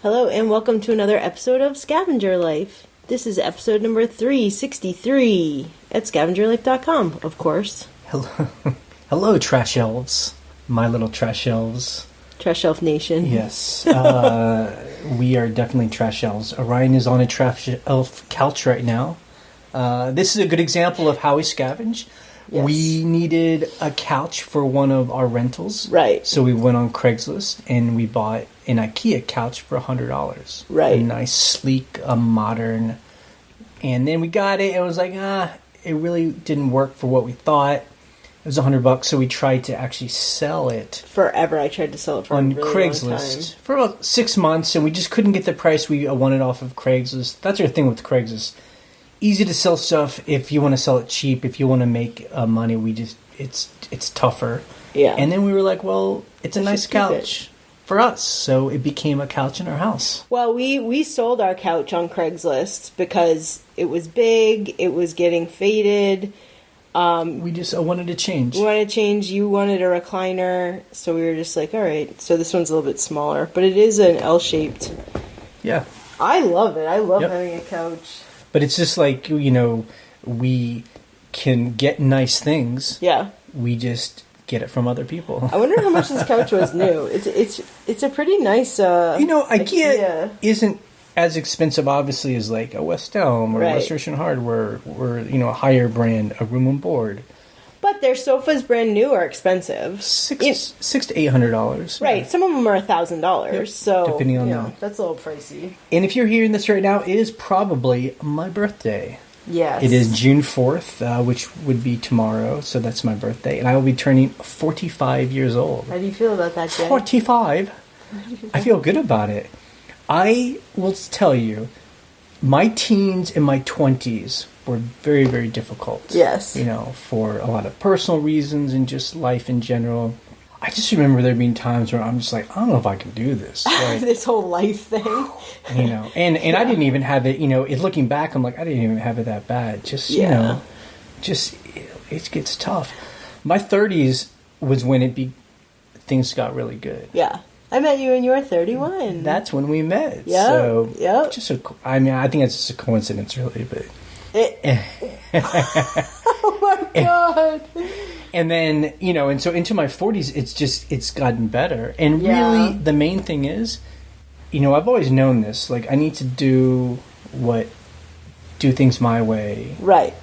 Hello and welcome to another episode of Scavenger Life. This is episode number 363 at scavengerlife.com, of course. Hello, trash elves. My little trash elves. Trash Elf Nation. Yes. We are definitely trash elves. Orion is on a trash elf couch right now. This is a good example of how we scavenge. Yes. We needed a couch for one of our rentals. Right. So we went on Craigslist and we bought an IKEA couch for $100. Right. A nice, sleek, modern. And then we got it and it was like, it really didn't work for what we thought. It was $100, so we tried to actually sell it. Forever. I tried to sell it for on a really Craigslist long time. for about 6 months, and we just couldn't get the price we wanted off of Craigslist. That's our thing with Craigslist. Easy to sell stuff if you want to sell it cheap. If you want to make money, it's tougher. Yeah. And then we were like, well, it's a nice keep couch for us, so it became a couch in our house. Well, we sold our couch on Craigslist because it was big, it was getting faded. We just wanted to change. We wanted to change. You wanted a recliner, so we were just like, all right. So this one's a little bit smaller, but it is an L-shaped. Yeah. I love it. I love Yep. having a couch. But it's just like, we can get nice things. Yeah. We just get it from other people. I wonder how much this couch was new. It's a pretty nice. IKEA isn't as expensive, obviously, as like a West Elm or Right. West Ocean Hardware, or a higher brand, a room and board. But their sofas, brand new, are expensive. $600 to $800. Right. Some of them are $1,000. Yep, So depending on that's a little pricey. And if you're hearing this right now, it is probably my birthday. Yes. It is June 4th, which would be tomorrow, so that's my birthday, and I will be turning 45 years old. How do you feel about that, Jay? 45? I feel good about it. I will tell you, my teens and my 20s were very, very difficult. Yes. For a lot of personal reasons and just life in general. I just remember there being times where I'm just like, I don't know if I can do this. Like, This whole life thing. and I didn't even have it, looking back, I'm like, I didn't even have it that bad. Just, it gets tough. My 30s was when things got really good. Yeah. I met you when you were 31. That's when we met. Yeah. So, Yep. I think it's just a coincidence, really, but. Oh my God. And then, and so into my 40s, it's gotten better. And Yeah. really, the main thing is, I've always known this. Like, I need to do things my way. Right.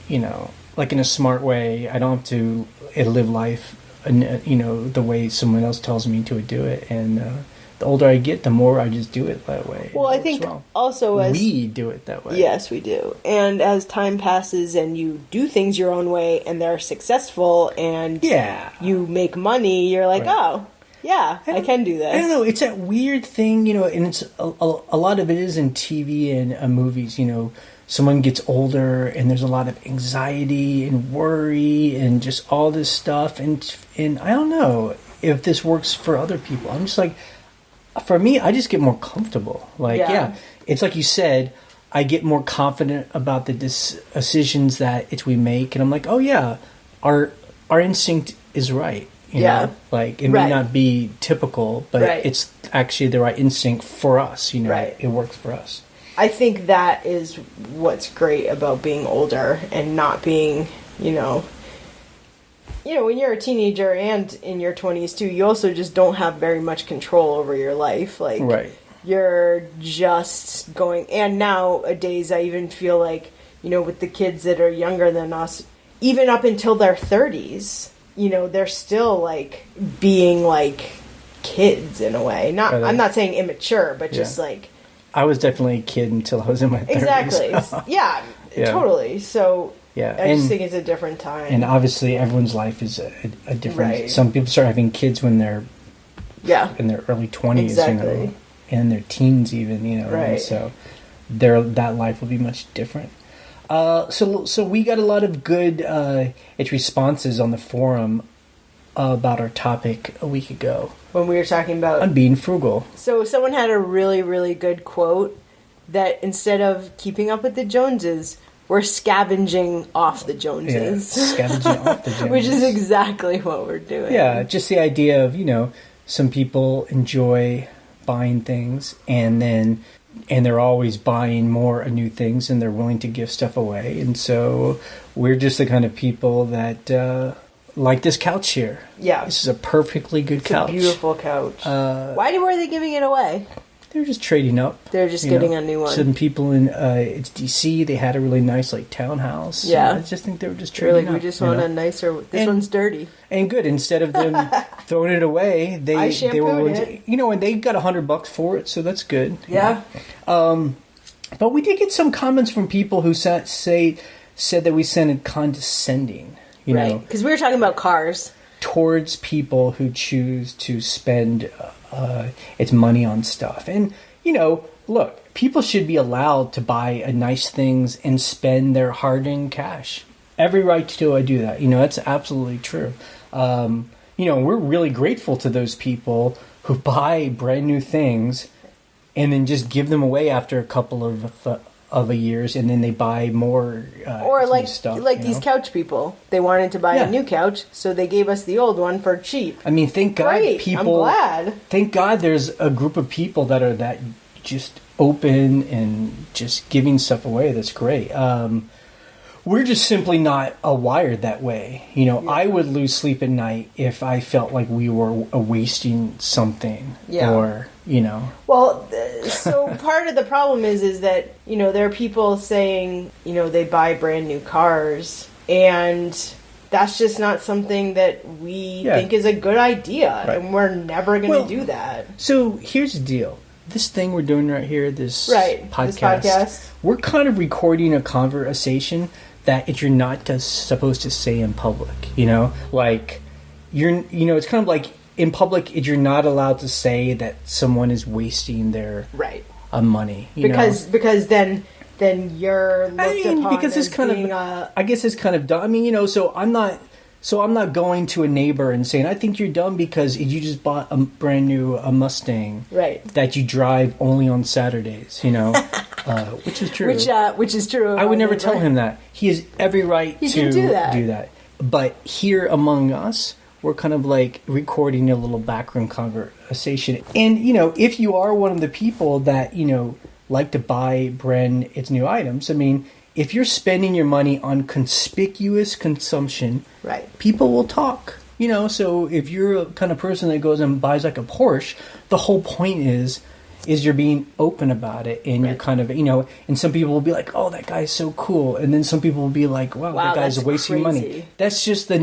Like in a smart way. I don't have to live life, the way someone else tells me to do it. And the older I get, the more I just do it that way. Well, I think also as... we do it that way. Yes, we do. And as time passes and you do things your own way and they're successful and you make money, you're like, Right. oh, yeah, I can do this. I don't know. It's that weird thing, and it's a lot of it is in TV and movies. Someone gets older and there's a lot of anxiety and worry and just all this stuff. And I don't know if this works for other people. I'm just like, for me, I just get more comfortable. Like, it's like you said, I get more confident about the decisions that we make. And I'm like, oh, yeah, our instinct is right. You know? Like, it may not be typical, but it's actually the right instinct for us. It works for us. I think that is what's great about being older and not being, when you're a teenager and in your 20s too, you also just don't have very much control over your life. Like, you're just going, and nowadays I even feel like, with the kids that are younger than us, even up until their 30s, they're still like being like kids in a way. I'm not saying immature, but just like, I was definitely a kid until I was in my 30s. Exactly. So. Yeah, totally. So I just think it's a different time. And obviously everyone's life is a different... Right. Some people start having kids when they're in their early 20s, exactly. And their teens even, Right. And so that life will be much different. So we got a lot of good responses on the forum about our topic a week ago. When we were talking about... on being frugal. So someone had a really, really good quote that instead of keeping up with the Joneses, we're scavenging off the Joneses. Yeah, scavenging off the Joneses. Which is exactly what we're doing. Yeah, just the idea of, some people enjoy buying things, and they're always buying more new things, and they're willing to give stuff away. And so we're just the kind of people that like this couch here. Yeah. This is a perfectly good couch. A beautiful couch. Why were they giving it away? They're just trading up. They're just getting a new one. Some people in it's DC. They had a really nice townhouse. Yeah, I just think they were just trading up. We just want a nicer. This one's dirty. And good. Instead of them throwing it away, they were willing to, and they got $100 for it, so that's good. Yeah. But we did get some comments from people who said that we sounded condescending. Right. Because we were talking about cars. Towards people who choose to spend its money on stuff. And, look, people should be allowed to buy nice things and spend their hard-earned cash. Every right to do that. That's absolutely true. We're really grateful to those people who buy brand new things and then just give them away after a couple of years, and then they buy more or like stuff. Like these couch people, they wanted to buy a new couch, so they gave us the old one for cheap. I mean, thank God I'm glad. Thank God there's a group of people that are that just open and just giving stuff away. That's great. We're just simply not wired that way. I would lose sleep at night if I felt like we were wasting something. Yeah. Or, Well, so part of the problem is that, there are people saying, they buy brand new cars, and that's just not something that we think is a good idea. Right. And we're never going to do that. So here's the deal. This thing we're doing right here, this podcast, we're kind of recording a conversation that you're not supposed to say in public, like it's kind of like in public, you're not allowed to say that someone is wasting their money, because then you're looked upon because it's kind being of I guess it's kind of dumb. I mean, so I'm not going to a neighbor and saying, I think you're dumb because you just bought a brand new Mustang that you drive only on Saturdays, which is true. Which is true. I would never tell him that. He has every right to do that. But here among us, we're kind of like recording a little background conversation. And, if you are one of the people that, like to buy brand new items, I mean, if you're spending your money on conspicuous consumption, people will talk. So if you're a kind of person that goes and buys like a Porsche, the whole point is you're being open about it, and you're kind of, and some people will be like, oh, that guy's so cool. And then some people will be like, wow that guy's wasting money. That's just the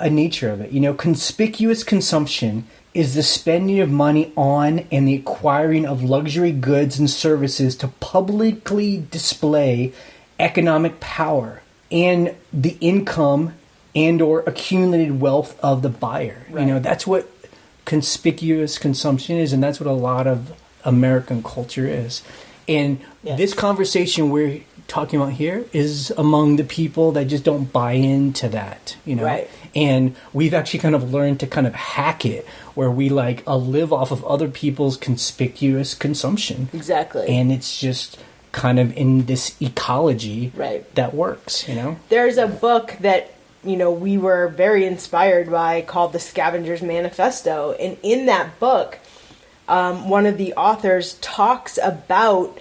nature of it. Conspicuous consumption is the spending of money on and the acquiring of luxury goods and services to publicly display economic power and the income and or accumulated wealth of the buyer. That's what conspicuous consumption is, and that's what a lot of American culture is. And this conversation we're talking about here is among the people that just don't buy into that, And we've actually kind of learned to kind of hack it, where we live off of other people's conspicuous consumption. Exactly. And it's just kind of in this ecology that works, There's a book that, we were very inspired by called The Scavengers Manifesto. And in that book, one of the authors talks about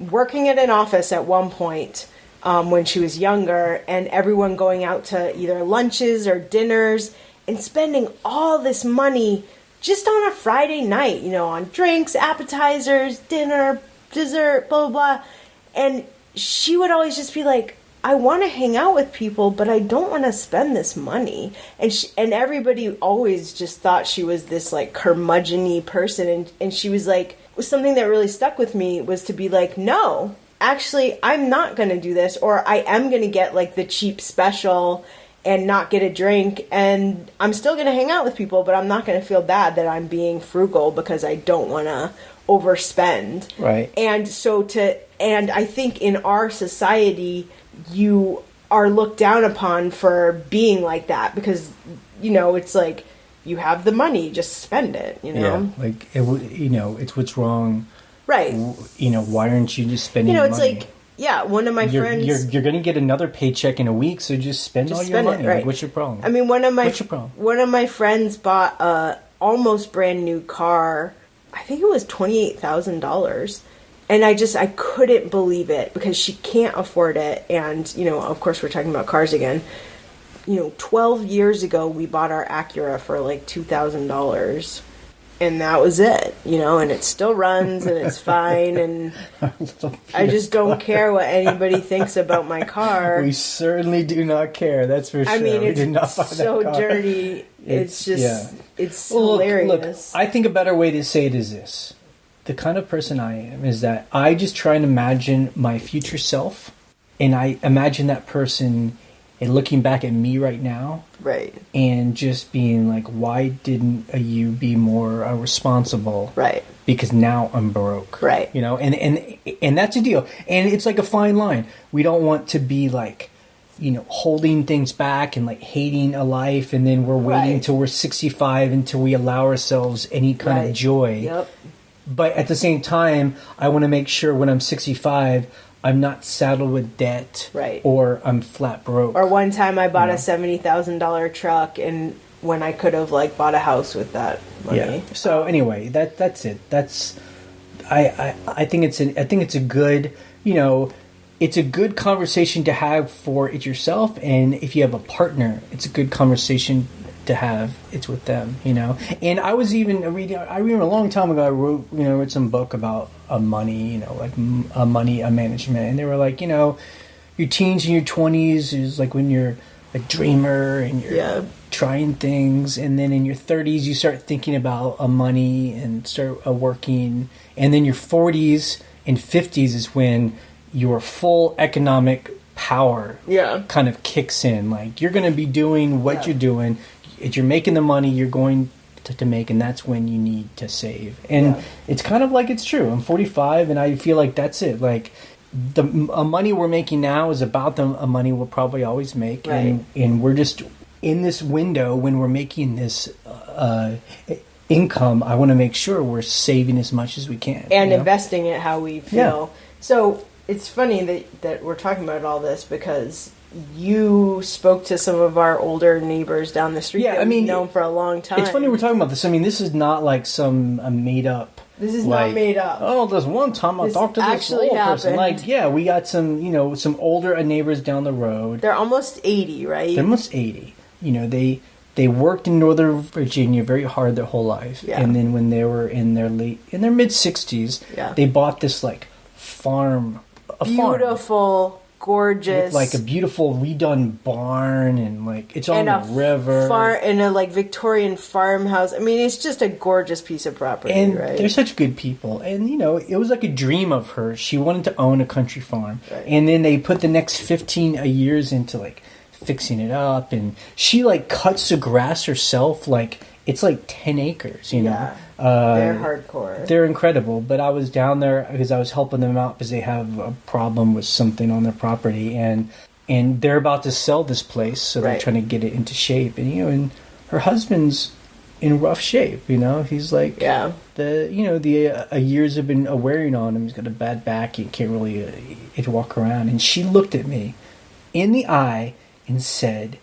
working at an office at one point when she was younger, and everyone going out to either lunches or dinners and spending all this money just on a Friday night, on drinks, appetizers, dinner, dessert, blah, blah, blah. And she would always just be like, I want to hang out with people, but I don't want to spend this money. And everybody always just thought she was this curmudgeon-y person. And she was like, something that really stuck with me was to be like, no, actually, I'm not going to do this. Or I am going to get the cheap special and not get a drink. And I'm still going to hang out with people, but I'm not going to feel bad that I'm being frugal because I don't want to overspend. Right. And I think in our society, you are looked down upon for being like that because, it's like you have the money, just spend it, Yeah, it's what's wrong. Right. Why aren't you just spending it's money? One of my friends... You're going to get another paycheck in a week, so just spend all your money. Right. What's your problem? I mean, one of my friends bought a almost brand new car. I think it was $28,000. And I couldn't believe it because she can't afford it. And, you know, of course, we're talking about cars again. You know, 12 years ago, we bought our Acura for like $2,000. And that was it, you know, and it still runs and it's fine. And I just don't care what anybody thinks about my car. We certainly do not care, that's for sure. I mean, it's we did not buy so that car. Dirty. It's just, yeah. it's Well, hilarious. Look, I think a better way to say it is this. The kind of person I am is that I just try and imagine my future self, and I imagine that person and looking back at me right now, right, and just being like, why didn't you be more responsible? Right. Because now I'm broke. Right. You know, and that's a deal. And it's like a fine line. We don't want to be like, you know, holding things back and like hating a life, and then we're waiting Right. until we're 65 until we allow ourselves any kind Right. of joy. Yep. But at the same time, I want to make sure when I'm 65, I'm not saddled with debt, Right. or I'm flat broke. Or one time I bought a $70,000 truck, and when I could have like bought a house with that money. Yeah. So anyway, that's it. That's I think it's a good, you know, it's a good conversation to have for it yourself, and if you have a partner, it's a good conversation to have. It's with them, you know. And I was even reading. I remember a long time ago. I wrote some book about money, you know, like money management, and they were like, you know, your teens and your 20s is like when you're a dreamer and you're trying things, and then in your 30s you start thinking about money and start working, and then your 40s and 50s is when your full economic power kind of kicks in. Like you're going to be doing what you're doing. If you're making the money you're going to make, and that's when you need to save. And it's kind of like, it's true. I'm 45 and I feel like that's it. Like the money we're making now is about the money we'll probably always make. Right. And we're just in this window when we're making this income. I want to make sure we're saving as much as we can. And you know? investing it how we feel. So it's funny that we're talking about all this because you spoke to some of our older neighbors down the street that we've known for a long time. It's funny we're talking about this. I mean, this is not like some made up. This is not made up. Oh, there's one time I talked to this old person. Like, yeah, we got some older neighbors down the road. They're almost 80, right? They're almost 80. You know, they worked in Northern Virginia very hard their whole life. Yeah. And then when they were in their mid 60s, they bought this like farm. Beautiful, gorgeous, with like a beautiful redone barn, and like it's on the river, and a like Victorian farmhouse. I mean, it's just a gorgeous piece of property, and right? they're such good people. And you know, it was like a dream of hers. She wanted to own a country farm, and then they put the next 15 years into like fixing it up, and she like cuts the grass herself. Like it's like 10 acres, you know. They're hardcore. They're incredible. But I was down there because I was helping them out because they have a problem with something on their property, and they're about to sell this place, so they're trying to get it into shape. And you know, and her husband's in rough shape. You know, he's like the years have been wearing on him. He's got a bad back. He can't really walk around. And she looked at me in the eye and said,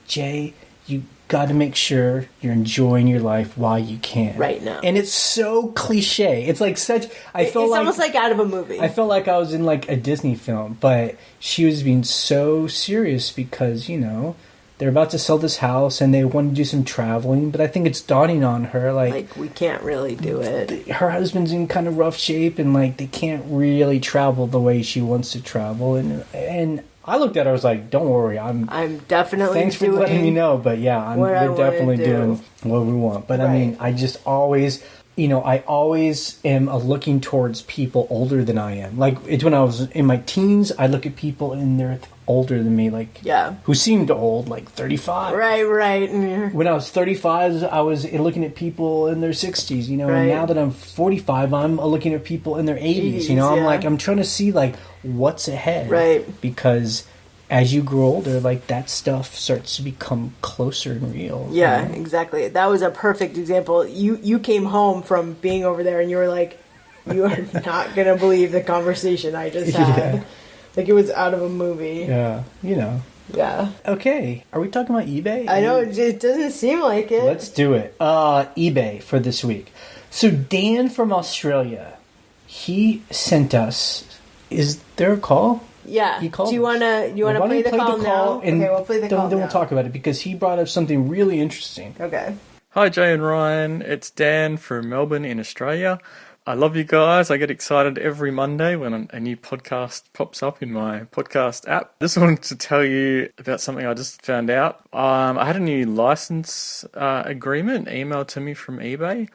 "Jay, you got to make sure you're enjoying your life while you can right now." And it's so cliche. It's like such. It's almost like out of a movie. I felt like I was in like a Disney film, but she was being so serious because you know they're about to sell this house and they want to do some traveling. But I think it's dawning on her like we can't really do it. Her husband's in kind of rough shape, and like they can't really travel the way she wants to travel. And I looked at her, I was like, don't worry, I'm definitely thanks for letting me know, but yeah, we're definitely doing what we want. But I mean, I just always, you know, I always am looking towards people older than I am. Like, it's when I was in my teens, I look at people and they're older than me, like, who seemed old, like 35. Right. When I was 35, I was looking at people in their 60s, you know, and now that I'm 45, I'm looking at people in their 80s, you know, I'm trying to see, like, what's ahead. Right. Because as you grow older, like, that stuff starts to become closer and real. Yeah, exactly. That was a perfect example. You came home from being over there and you were like, you are not going to believe the conversation I just had. Yeah. Like it was out of a movie. Yeah, you know. Yeah. Okay, are we talking about eBay? I know, it doesn't seem like it. Let's do it. eBay for this week. So Dan from Australia, he sent us. Is there a call? Yeah. He called. Do you want to play the call now? And okay, we'll play the call then now. we'll talk about it because he brought up something really interesting. Okay. Hi Jay and Ryan, it's Dan from Melbourne in Australia. I love you guys. I get excited every Monday when a new podcast pops up in my podcast app. Just wanted to tell you about something I just found out. I had a new license agreement emailed to me from eBay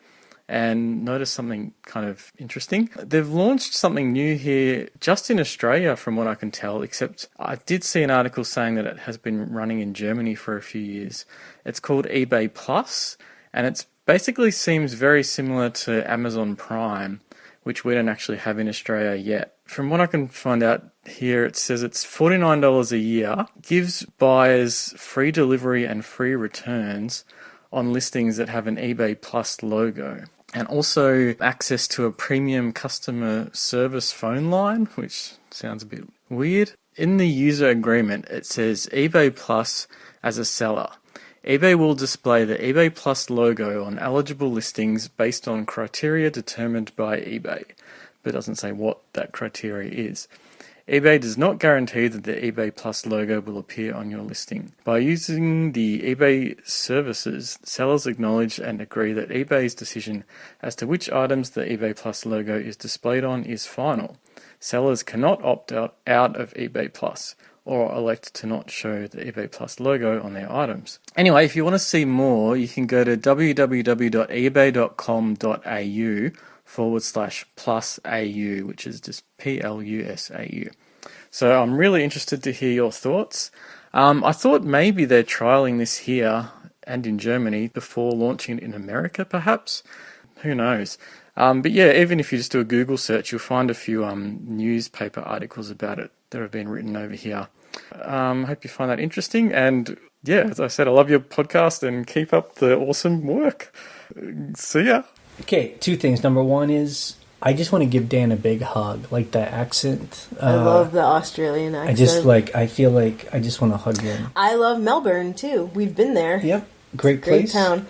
and noticed something kind of interesting. They've launched something new here just in Australia from what I can tell, except I did see an article saying that it has been running in Germany for a few years. It's called eBay Plus, and it's basically seems very similar to Amazon Prime, which we don't actually have in Australia yet. From what I can find out here, it says it's $49 a year, gives buyers free delivery and free returns on listings that have an eBay Plus logo, and also access to a premium customer service phone line, which sounds a bit weird. In the user agreement, it says eBay Plus as a seller. eBay will display the eBay Plus logo on eligible listings based on criteria determined by eBay, but it doesn't say what that criteria is. eBay does not guarantee that the eBay Plus logo will appear on your listing. By using the eBay services, sellers acknowledge and agree that eBay's decision as to which items the eBay Plus logo is displayed on is final. Sellers cannot opt out of eBay Plus or elect to not show the eBay Plus logo on their items. Anyway, if you want to see more, you can go to www.ebay.com.au/+AU, which is just PLUSAU. So I'm really interested to hear your thoughts. I thought maybe they're trialling this here and in Germany before launching it in America, perhaps. Who knows? But yeah, even if you just do a Google search, you'll find a few newspaper articles about it that have been written over here. Hope you find that interesting. And yeah, as I said, I love your podcast and keep up the awesome work. See ya. Okay, two things. Number one is I just want to give Dan a big hug, like that accent. I love the Australian accent. I feel like I just want to hug him. I love Melbourne too. We've been there. Yep. Great place. Great town.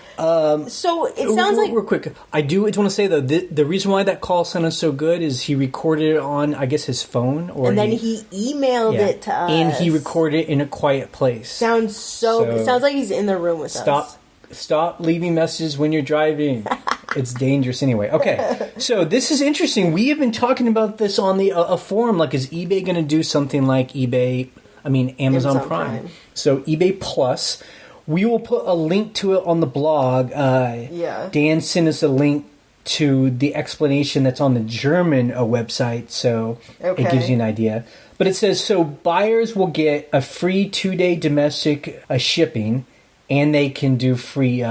So it sounds like... Real quick, I do want to say, though, the reason why that call sounded so good is he recorded it on, I guess, his phone. And then he emailed it to us. And he recorded it in a quiet place. It sounds like he's in the room with us. Stop leaving messages when you're driving. It's dangerous anyway. Okay, so this is interesting. We have been talking about this on the a forum. Like, is eBay going to do something like Amazon Prime? So eBay Plus... We will put a link to it on the blog. Dan sent us a link to the explanation that's on the German website, so it gives you an idea. But it says, so buyers will get a free 2-day domestic shipping, and they can do free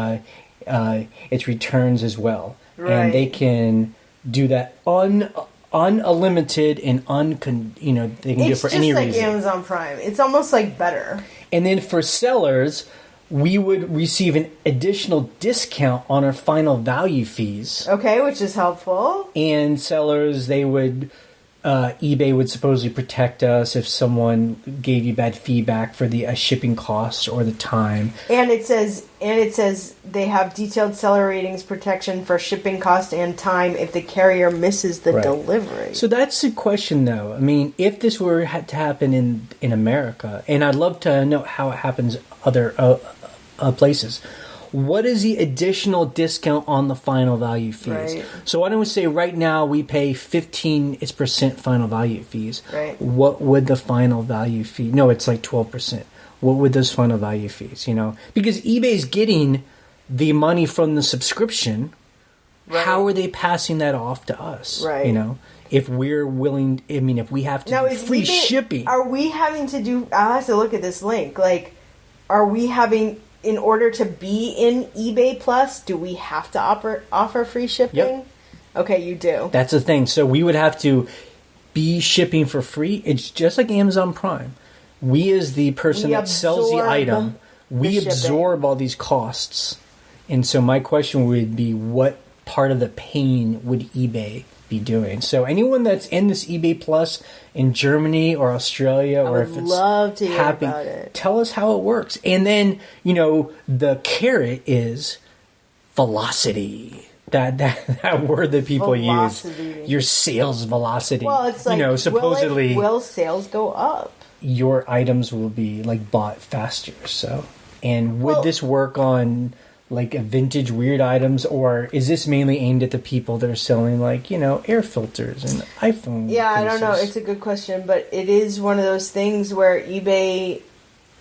its returns as well. Right. And they can do that unlimited and they can do it for any reason. It's just like Amazon Prime. It's almost like better. And then for sellers... we would receive an additional discount on our final value fees. Okay, which is helpful. And sellers, eBay would supposedly protect us if someone gave you bad feedback for the shipping costs or the time. And it says they have detailed seller ratings protection for shipping cost and time if the carrier misses the delivery. So that's the question, though. I mean, if this were to happen in America, and I'd love to know how it happens other places. What is the additional discount on the final value fees? Right. So why don't we say right now we pay 15% final value fees. Right. What would the final value fee? No, it's like 12%. What would those final value fees? Because eBay's getting the money from the subscription. Right. How are they passing that off to us? Right. If we're willing, if we have to do free shipping. Are we having to do? I'll have to look at this link. Like, are we having? In order to be in eBay Plus, do we have to offer free shipping? Yep. Okay, you do. That's the thing. So we would have to be shipping for free. It's just like Amazon Prime. We as the person that sells the item, we absorb all these costs. And so my question would be, what part of the pain would eBay be doing? So anyone that's in this eBay Plus in Germany or Australia, or if it's love to hear about it, tell us how it works. And then the carrot is velocity. that word that people Velocity. use. Your sales velocity. Well, it's like, supposedly will sales go up? Your items will be like bought faster. So, and would this work on like a vintage weird items, or is this mainly aimed at the people that are selling like air filters and iPhone cases? I don't know. It's a good question, but it is one of those things where eBay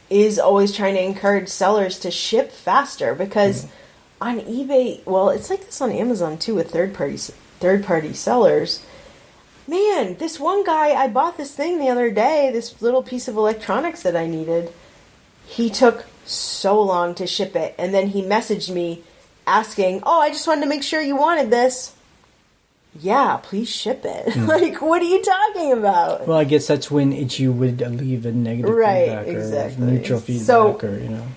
is always trying to encourage sellers to ship faster, because on eBay, well, it's like this on Amazon too with third party sellers. Man, this one guy, I bought this thing the other day, this little piece of electronics that I needed. He took so long to ship it, and then he messaged me asking, I just wanted to make sure you wanted this. Yeah, please ship it. Like, what are you talking about? Well, I guess that's when you would leave a negative feedback exactly. or neutral feedback, so,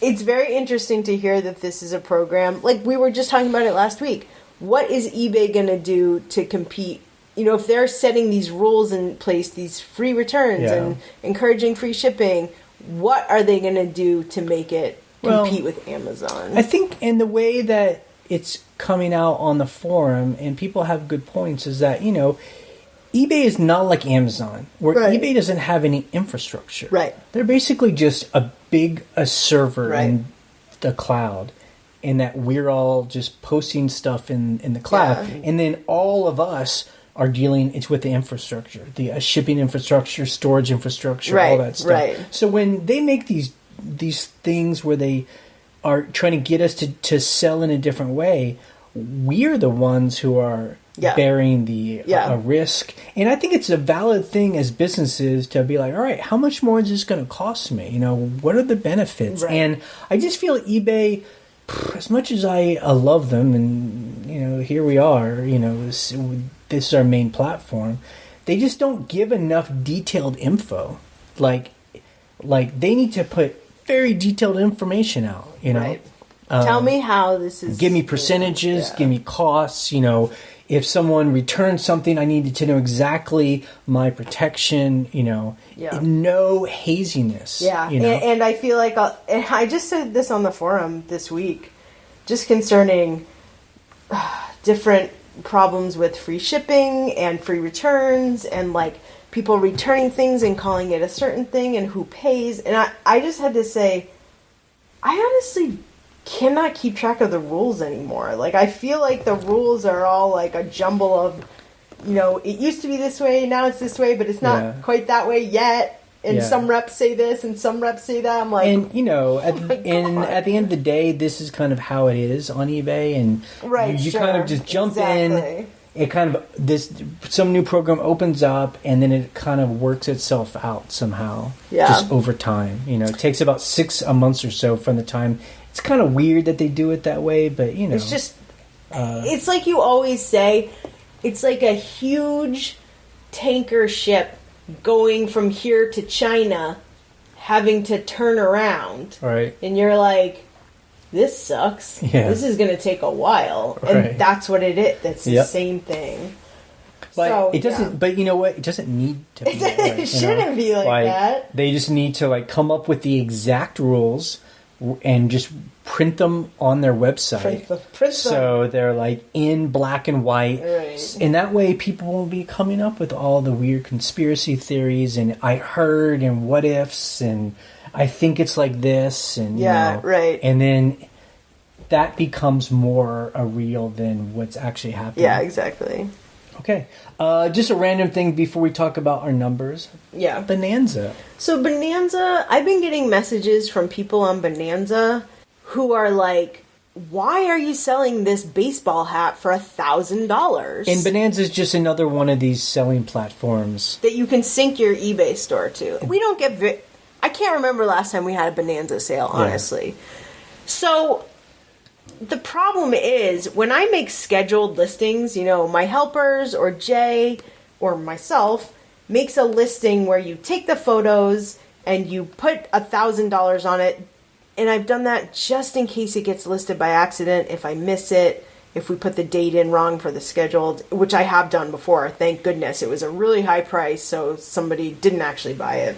it's very interesting to hear that this is a program. Like, we were just talking about it last week. What is eBay going to do to compete? If they're setting these rules in place, these free returns and encouraging free shipping, what are they going to do to make it compete with Amazon? I think in the way that it's coming out on the forum, and people have good points, is that, eBay is not like Amazon, where eBay doesn't have any infrastructure. Right. They're basically just a server in the cloud, and that we're all just posting stuff in the cloud. Yeah. And then all of us are dealing with the infrastructure, the shipping infrastructure, storage infrastructure, all that stuff. Right. So when they make these things where they are trying to get us to sell in a different way, we're the ones who are bearing the risk. And I think it's a valid thing as businesses to be like, all right, how much more is this going to cost me? What are the benefits? Right. And I just feel eBay, as much as I love them, and here we are, this is our main platform, they just don't give enough detailed info. Like they need to put very detailed information out, Right. Tell me how this is. Give me percentages, give me costs, if someone returns something, I needed to know exactly my protection, no haziness. Yeah, and I feel like I just said this on the forum this week, just concerning different problems with free shipping and free returns, and like people returning things and calling it a certain thing and who pays. And I just had to say, I honestly cannot keep track of the rules anymore. Like, I feel like the rules are all like a jumble of, it used to be this way, now it's this way, but it's not quite that way yet. And some reps say this and some reps say that. I'm like, and at the end of the day, this is kind of how it is on eBay, and you kind of just jump in. It kind of some new program opens up, and then it kind of works itself out somehow, just over time. It takes about 6 months or so from the time. It's kind of weird that they do it that way, but it's just it's like you always say, it's like a huge tanker ship going from here to China, having to turn around, right? And you're like, this sucks. Yeah. This is going to take a while, and that's what it is. That's the same thing. But it doesn't. But you know what? It doesn't need to be. It shouldn't be like that. They just need to come up with the exact rules and just print them on their website. Print so they're in black and white. Right. And that way people won't be coming up with all the weird conspiracy theories and I heard and what ifs and I think it's like this and right. And then that becomes more real than what's actually happening. Yeah, exactly. Okay. Just a random thing before we talk about our numbers. Yeah. Bonanza. So Bonanza, I've been getting messages from people on Bonanza who are like, why are you selling this baseball hat for $1,000? And Bonanza is just another one of these selling platforms that you can sync your eBay store to. We don't get... I can't remember last time we had a Bonanza sale, honestly. Yeah. So... the problem is, when I make scheduled listings, my helpers or Jay or myself makes a listing where you take the photos and you put $1,000 on it. And I've done that just in case it gets listed by accident, if I miss it, if we put the date in wrong for the scheduled, which I have done before. Thank goodness. It was a really high price, so somebody didn't actually buy it.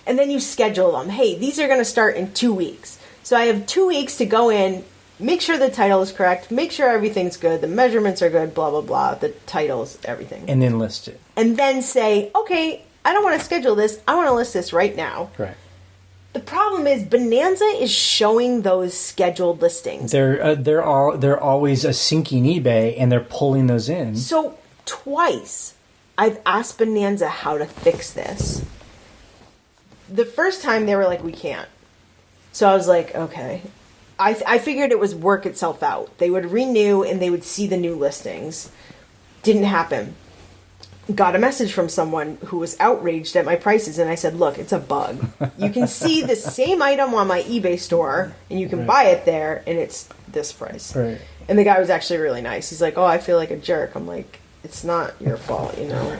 And then you schedule them. Hey, these are going to start in 2 weeks. So I have 2 weeks to go in make sure the title is correct, make sure everything's good, the measurements are good, blah, blah, blah, the titles, everything. And then list it. And then say, okay, I don't want to schedule this, I want to list this right now. Right. The problem is Bonanza is showing those scheduled listings. They're always syncing eBay, and they're pulling those in. So twice I've asked Bonanza how to fix this. The first time they were like, we can't. So I was like, okay. I figured it was work itself out. They would renew and they would see the new listings. Didn't happen. Got a message from someone who was outraged at my prices, and I said, look, it's a bug. You can see the same item on my eBay store, and you can buy it there, and it's this price. Right. And the guy was actually really nice. He's like, oh, I feel like a jerk. I'm like, it's not your fault, you know.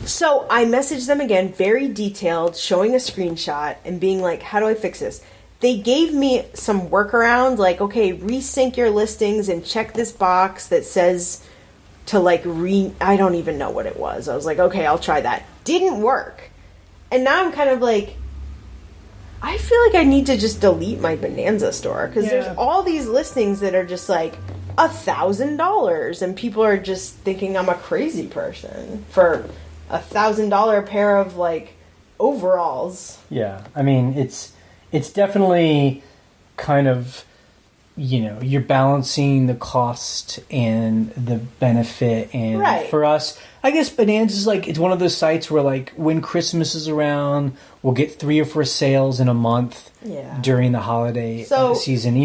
So I messaged them again, very detailed, showing a screenshot, and being like, how do I fix this? They gave me some workaround, like, okay, resync your listings and check this box that says to I don't even know what it was. I was like, okay, I'll try that. Didn't work. And now I'm kind of like, I feel like I need to just delete my Bonanza store, because there's all these listings that are just like $1,000, and people are just thinking I'm a crazy person for $1,000 pair of like overalls. Yeah, I mean, it's definitely kind of, you know, you're balancing the cost and the benefit. And for us, I guess Bonanza is like, it's one of those sites where, like, when Christmas is around, we'll get 3 or 4 sales in a month during the holiday season.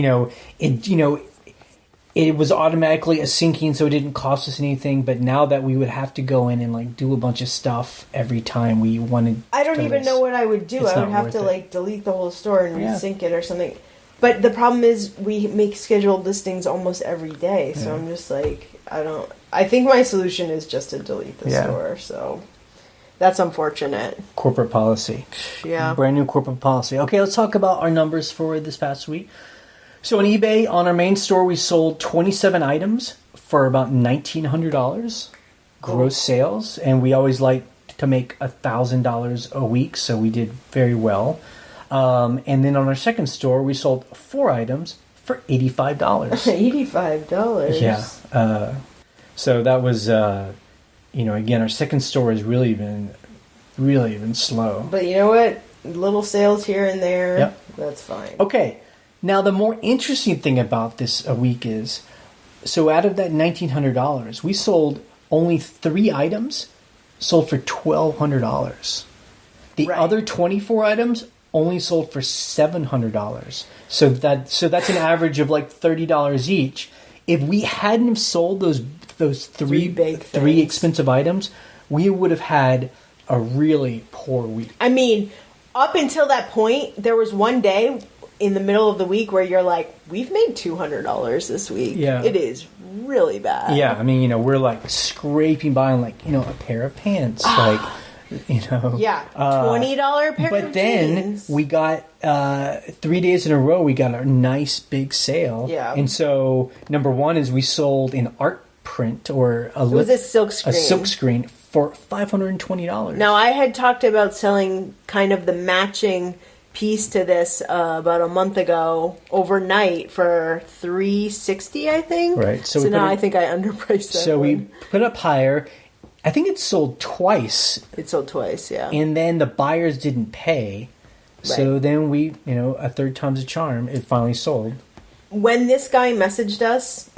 It was automatically a syncing, so it didn't cost us anything. But now that we would have to go in and like do a bunch of stuff every time we wanted, I don't even know what I would do. I would have to like delete the whole store and resync it or something. But the problem is we make scheduled listings almost every day, so I'm just like, I think my solution is just to delete the store. So that's unfortunate. Corporate policy. Yeah. Brand new corporate policy. Okay, let's talk about our numbers for this past week. So on eBay, on our main store, we sold 27 items for about $1,900 gross sales. And we always like to make $1,000 a week, so we did very well. And then on our second store, we sold 4 items for $85. $85? Yeah. So that was, again, our second store has really been slow. But you know what? Little sales here and there. Yep. That's fine. Okay. Now, the more interesting thing about this week is, so out of that $1,900, we sold only 3 items, sold for $1,200. The other 24 items only sold for $700. So that's an average of like $30 each. If we hadn't have sold those three expensive items, we would have had a really poor week. I mean, up until that point, there was one day in the middle of the week where you're like, we've made $200 this week. Yeah. It is really bad. Yeah, I mean, we're like scraping by on like, a pair of pants. Like, Yeah, $20 pair of But then jeans. we got 3 days in a row, we got our nice big sale. Yeah. And so, number one is we sold an art print or it was a silk screen. A silk screen for $520. Now, I had talked about selling kind of the matching piece to this about a month ago overnight for $360, I think. Right. So now I think I underpriced that. So we put up higher. I think it sold twice. It sold twice, yeah. And then the buyers didn't pay. So then we, a third time's a charm. It finally sold. When this guy messaged us,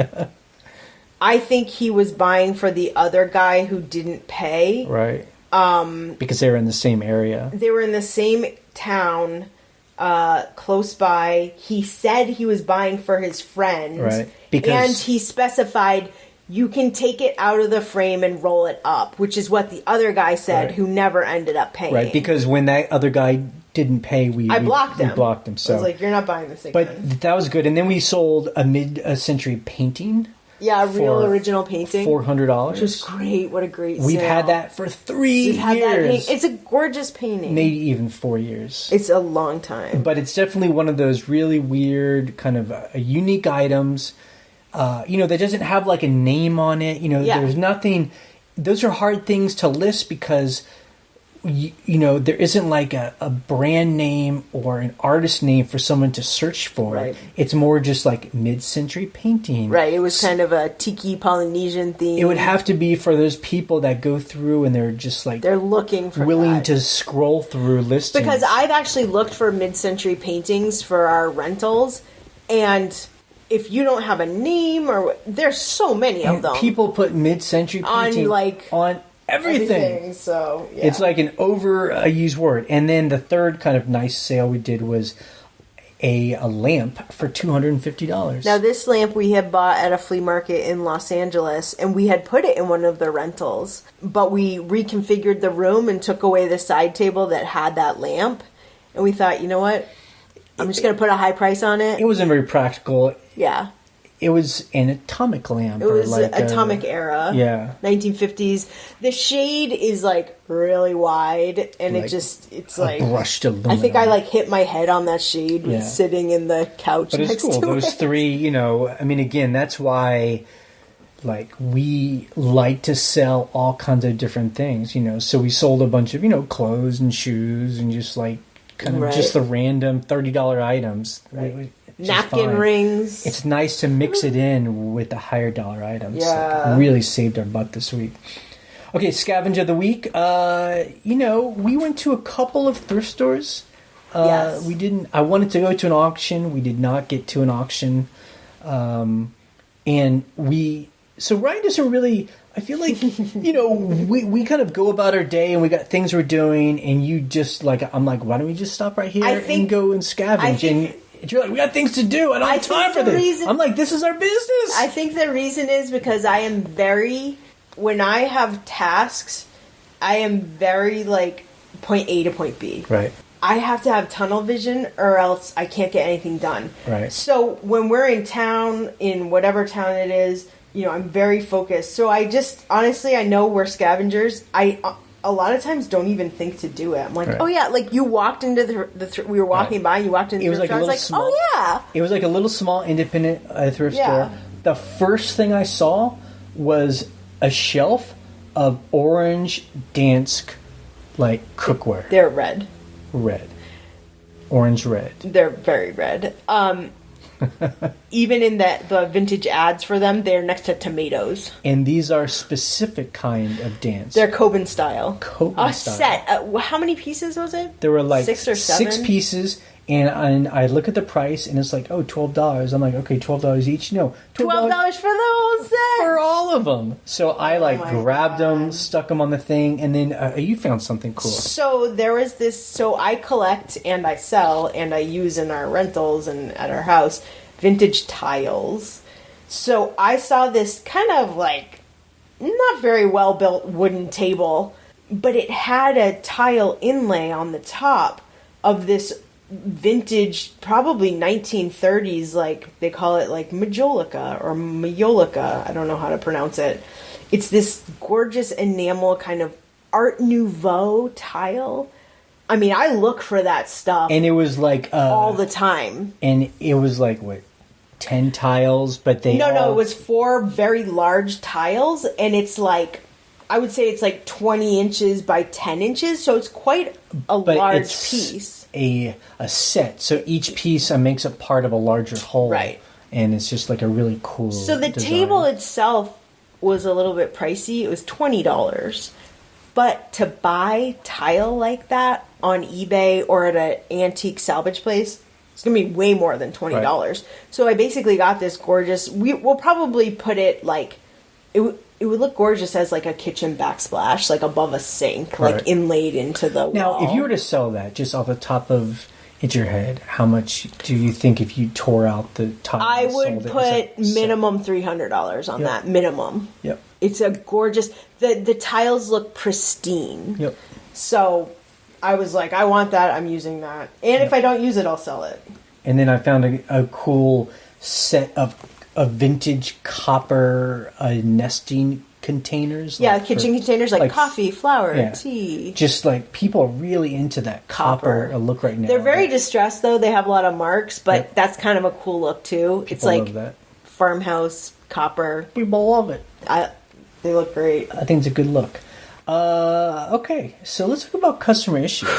I think he was buying for the other guy who didn't pay. Right. Because they were in the same area. They were in the same town, close by. He said he was buying for his friend. Right. And he specified, you can take it out of the frame and roll it up, which is what the other guy said, who never ended up paying. Right, because when that other guy didn't pay, I blocked him. We blocked him. So I was like, you're not buying this again. But that was good. And then we sold a mid-century painting. Yeah, a real original painting. $400. Which was great. What a great sale. We've had that for 3 years. Had that it's a gorgeous painting. Maybe even 4 years. It's a long time. But it's definitely one of those really weird, kind of unique items. That doesn't have like a name on it. There's nothing. Those are hard things to list because there isn't like a brand name or an artist name for someone to search for. Right. It's more just like mid-century painting. Right. It was kind of a tiki Polynesian theme. It would have to be for those people that go through and they're just like they're looking for willing that. to scroll through listings. Because I've actually looked for mid-century paintings for our rentals, and if you don't have a name, or there's so many of them. People put mid-century painting on everything. So yeah. It's like an overused word. And then the third kind of nice sale we did was a lamp for $250. Now this lamp we had bought at a flea market in Los Angeles, and we had put it in one of the rentals, but we reconfigured the room and took away the side table that had that lamp, and we thought, you know what, I'm just going to put a high price on it. It wasn't very practical. Yeah. It was an atomic lamp. It was like atomic era. Yeah. 1950s. The shade is like really wide, and like it's like brushed aluminum. I think I like hit my head on that shade when sitting in the couch. But it's cool. Those three, I mean, again, that's why like we like to sell all kinds of different things, So we sold a bunch of, clothes and shoes and just like kind of just the random $30 items. Right. Napkin rings. It's nice to mix it in with the higher dollar items. Yeah. Like, really saved our butt this week. Okay, Scavenger of the week. We went to a couple of thrift stores. Yes. We didn't. I wanted to go to an auction. We did not get to an auction. So Ryan doesn't really. I feel like, we kind of go about our day and we got things we're doing, and you just I'm like, why don't we just stop right here and go and scavenge? And you're like, we got things to do. I don't have time for this. I'm like, this is our business. I think the reason is because I am when I have tasks, I am very like point A to point B. Right. I have to have tunnel vision or else I can't get anything done. Right. So when we're in town, in whatever town it is, I'm very focused. So I just, honestly, I know we're scavengers. I a lot of times don't even think to do it. I'm like, oh yeah, like you walked into we were walking by, and you walked into the thrift store. I was like, small, oh yeah. It was like a little small independent thrift store. The first thing I saw was a shelf of orange Dansk like cookware. They're red. Orange red. They're very red. Even in the vintage ads for them, they're next to tomatoes. And these are specific kind of Dansk. They're Coben style. Style. Set. How many pieces was it? There were like 6 or 7? 6 pieces. And I look at the price, and it's like, $12. I'm like, okay, $12 each. No, $12 for the whole set. For all of them. So I grabbed them, stuck them on the thing, and then you found something cool. So there was this. So I collect and I sell and I use in our rentals and at our house vintage tiles. So I saw this kind of like not very well built wooden table, but it had a tile inlay on the top of this vintage, probably 1930s, like they call it like majolica or majolica. I don't know how to pronounce it. It's this gorgeous enamel kind of Art Nouveau tile. I mean, I look for that stuff. And it was like all the time. And it was like, what, 10 tiles? But they No, it was 4 very large tiles, and it's like, I would say it's like 20 inches by 10 inches, so it's quite a large piece. A set, so each piece makes up part of a larger whole, right? And it's just like a really cool. So the design. table itself was a little bit pricey. It was $20, but to buy tile like that on eBay or at an antique salvage place, it's gonna be way more than $20. Right. So I basically got this gorgeous. We'll probably put it like it would look gorgeous as like a kitchen backsplash, like above a sink, like inlaid into the wall. Now, if you were to sell that just off the top of your head, how much do you think if you tore out the tile? I would put minimum $300 on that. Minimum. Yep. It's a gorgeous. The tiles look pristine. Yep. So I was like, I want that. I'm using that. And if I don't use it, I'll sell it. And then I found a cool set of vintage copper nesting containers. Yeah, kitchen containers like coffee, flour, tea. Just like people are really into that copper look right now. They're very distressed though. They have a lot of marks, but that's kind of a cool look too. It's like farmhouse copper. People love it. They look great. I think it's a good look. Okay, so let's talk about customer issues.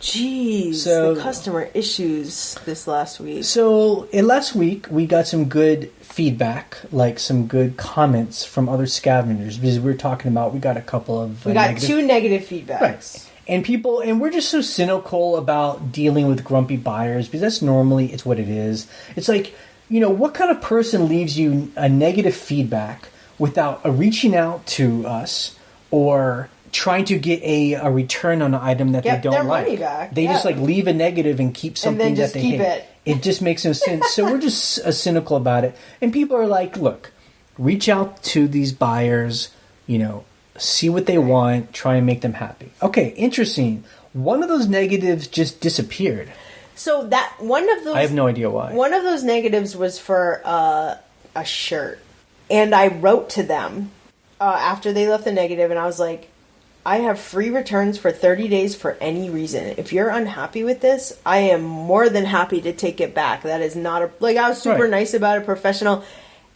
Jeez, the customer issues this last week. So last week we got some good feedback, like some good comments from other scavengers, because we were talking about, we got a couple of we got two negative feedbacks. Right. And we're just so cynical about dealing with grumpy buyers, because that's normally, it's what it is. It's like, what kind of person leaves you a negative feedback without reaching out to us or trying to get a return on an item that they don't their like. Money back. They just leave a negative and keep something that they hate. It just makes no sense. So we're just cynical about it. And people are like, look, reach out to these buyers, see what they want, try and make them happy. Okay, interesting. One of those negatives just disappeared. So that one of those... I have no idea why. One of those negatives was for a shirt. And I wrote to them after they left the negative, and I was like, I have free returns for 30 days for any reason. If you're unhappy with this, I am more than happy to take it back. That is not a... I was super nice about it, professional.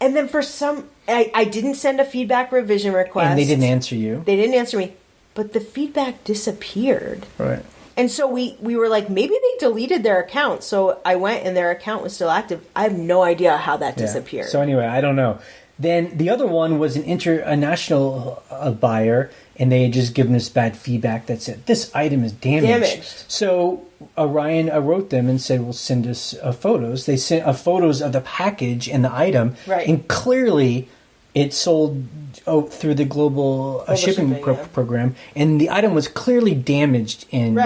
And then for some... I didn't send a feedback revision request. And they didn't answer you. They didn't answer me. But the feedback disappeared. Right. And so we were like, maybe they deleted their account. So I went and their account was still active. I have no idea how that disappeared. So anyway, I don't know. Then the other one was an international buyer, and they had just given us bad feedback that said, this item is damaged. So Ryan wrote them and said, well, send us photos. They sent photos of the package and the item. Right. And clearly it sold through the global shipping program. And the item was clearly damaged in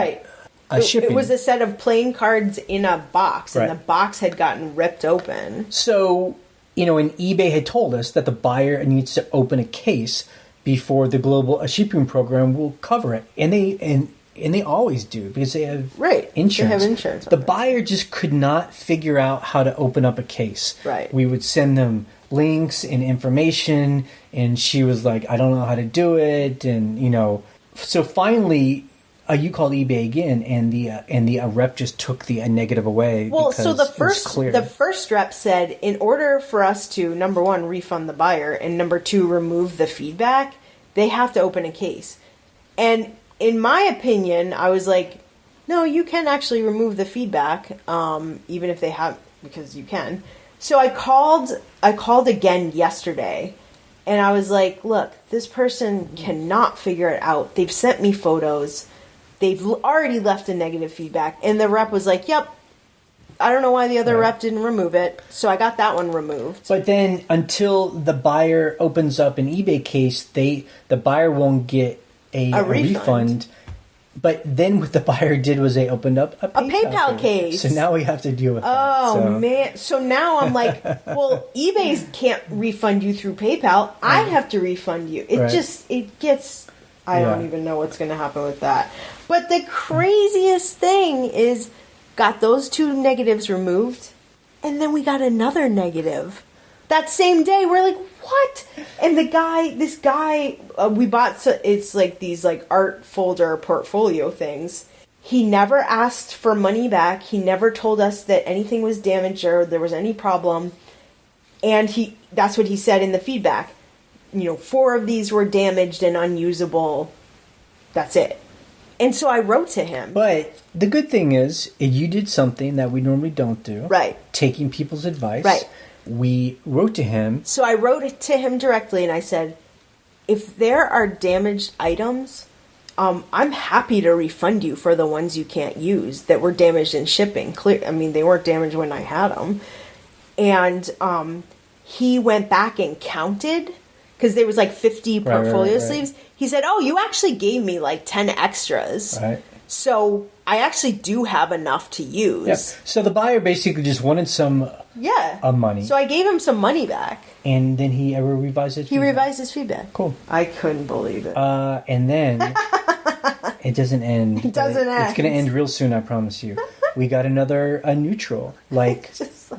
shipping. It was a set of playing cards in a box, and the box had gotten ripped open. So... and eBay had told us that the buyer needs to open a case before the global shipping program will cover it, and they always do, because they have insurance. They have insurance. The buyer just could not figure out how to open up a case. Right. We would send them links and information, and she was like, "I don't know how to do it," and so finally. You called eBay again, and the rep just took the negative away. Well, so the first rep said, in order for us to, number one, refund the buyer, and number two, remove the feedback, they have to open a case. And in my opinion, I was like, no, you can actually remove the feedback, even if they have, because you can. So I called again yesterday. And I was like, look, this person cannot figure it out. They've sent me photos. They've already left a negative feedback. And the rep was like, yep, I don't know why the other rep didn't remove it. So I got that one removed. But then until the buyer opens up an eBay case, the buyer won't get a refund. But then what the buyer did was they opened up a PayPal case. So now we have to deal with that. Oh, man. So now I'm like, well, eBay can't refund you through PayPal. I have to refund you. It gets... I don't even know what's going to happen with that. But the craziest thing is, got those two negatives removed, and then we got another negative. That same day, we're like, what? And this guy, we bought, it's like these like art folder portfolio things. He never asked for money back. He never told us that anything was damaged or there was any problem. And that's what he said in the feedback. 4 of these were damaged and unusable. That's it. And so I wrote to him. But the good thing is, you did something that we normally don't do. Right. Taking people's advice. Right. We wrote to him. So I wrote to him directly and I said, if there are damaged items, I'm happy to refund you for the ones you can't use that were damaged in shipping. They weren't damaged when I had them. And he went back and counted, because there was like 50 portfolio sleeves. He said, oh, you actually gave me like 10 extras. Right. So I actually do have enough to use. Yeah. So the buyer basically just wanted some money. So I gave him some money back. And then he ever revised his feedback? He revised his feedback. Cool. I couldn't believe it. And then it doesn't end. It doesn't end. It's going to end real soon, I promise you. We got a neutral, like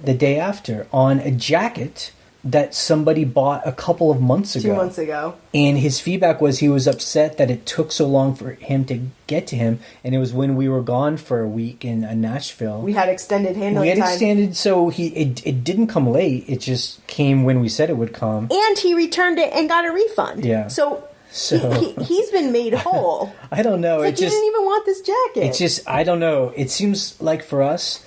the day after, on a jacket that somebody bought a couple of months ago. 2 months ago. And his feedback was he was upset that it took so long for him to get to him. And it was when we were gone for a week in Nashville. We had extended handling time. So it didn't come late. It just came when we said it would come. And he returned it and got a refund. Yeah. So So he's been made whole. I don't know. It's like, you didn't even want this jacket. It's just, I don't know. It seems like for us,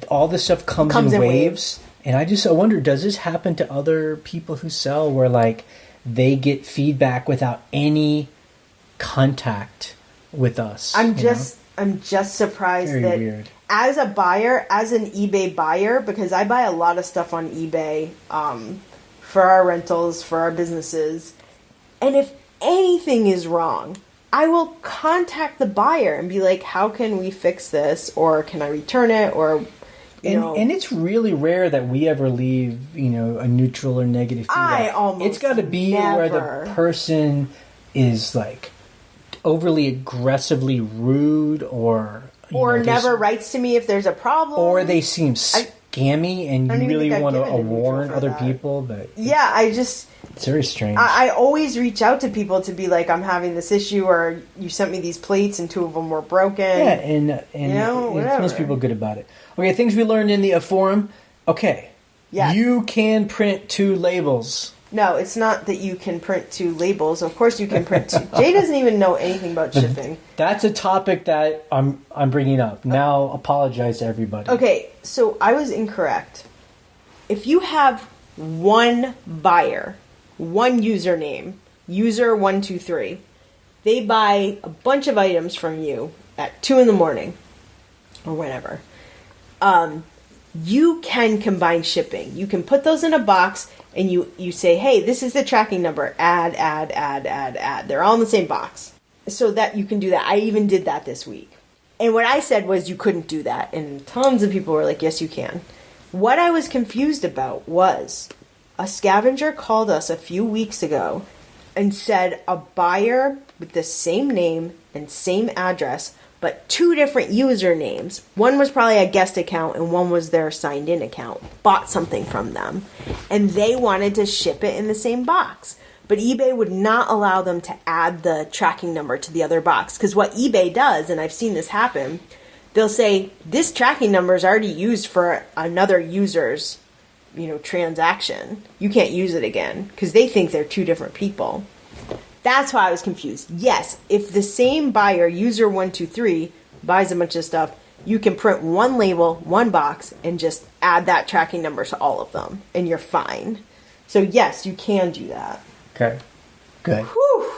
all this stuff comes in waves. And I wonder, does this happen to other people who sell where like they get feedback without any contact with us? I'm just surprised Very that weird. As a buyer, as an eBay buyer, because I buy a lot of stuff on eBay for our rentals, for our businesses, and if anything is wrong, I will contact the buyer and be like, how can we fix this? Or can I return it? Or, and it's really rare that we ever leave, a neutral or negative feedback. It's got to be where the person is like overly aggressively rude or never writes to me if there's a problem. Or they seem scammy and you really want to warn other people. But it's very strange. I always reach out to people to be like, I'm having this issue, or you sent me these plates and 2 of them were broken. Yeah, and most people are good about it. Okay, things we learned in the forum. Okay. Yeah. You can print 2 labels. No, it's not that you can print 2 labels. Of course you can print 2. Jay doesn't even know anything about shipping. That's a topic that I'm bringing up. Now apologize to everybody. Okay, so I was incorrect. If you have one buyer, one username, user123, they buy a bunch of items from you at 2 in the morning or whenever. You can combine shipping. You can put those in a box and you say, hey, this is the tracking number. Add. They're all in the same box. So that you can do that. I even did that this week. And what I said was you couldn't do that. And tons of people were like, yes, you can. What I was confused about was a scavenger called us a few weeks ago and said a buyer with the same name and same address, but 2 different usernames. One was probably a guest account and one was their signed in account. Bought something from them. And they wanted to ship it in the same box. But eBay would not allow them to add the tracking number to the other box. Because what eBay does, and I've seen this happen, they'll say, this tracking number is already used for another user's, transaction. You can't use it again. Because they think they're 2 different people. That's why I was confused. Yes, if the same buyer, user123, buys a bunch of stuff, you can print 1 label, 1 box, and just add that tracking number to all of them. And you're fine. So yes, you can do that. Okay. Good. Whew.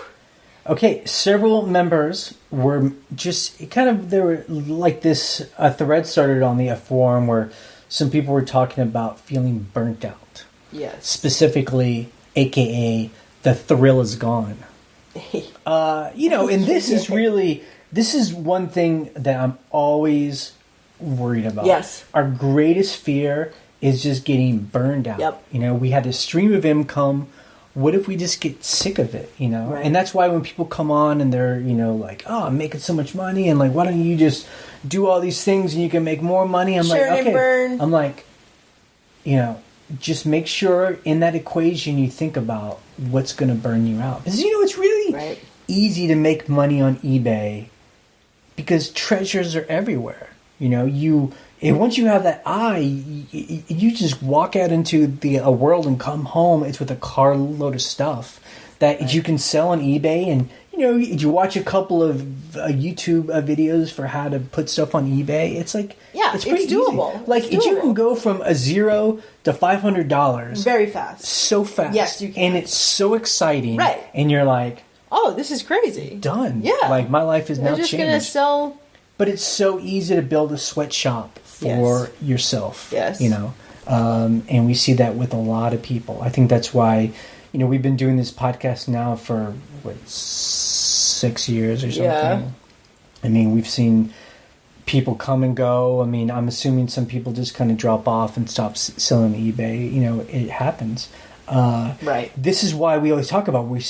Okay, several members were just there were like this thread started on the forum where some people were talking about feeling burnt out. Yes. Specifically, aka the thrill is gone. And this is one thing that I'm always worried about. Yes. Our greatest fear is just getting burned out. Yep. We had this stream of income. What if we just get sick of it, Right. And that's why when people come on and they're, like, oh, I'm making so much money and like, why don't you just do all these things and you can make more money? I'm like, okay. Burn. I'm like, just make sure in that equation you think about what's going to burn you out. Because, it's really easy to make money on eBay because treasures are everywhere. And once you have that eye, you just walk out into a world and come home. It's with a carload of stuff that you can sell on eBay. And, you watch a couple of YouTube videos for how to put stuff on eBay. It's like, it's pretty doable. Easy. Like, you can go from $0 to $500. Very fast. So fast. Yes, you can. And it's so exciting. Right. And you're like, oh, this is crazy. Done. Yeah. Like, my life is now changed. They're just going to sell... But it's so easy to build a sweatshop for yourself. Yes. And we see that with a lot of people. I think that's why, we've been doing this podcast now for, 6 years or something. Yeah. I mean, we've seen people come and go. I mean, I'm assuming some people just kind of drop off and stop selling on eBay. It happens. Right. This is why we always talk about we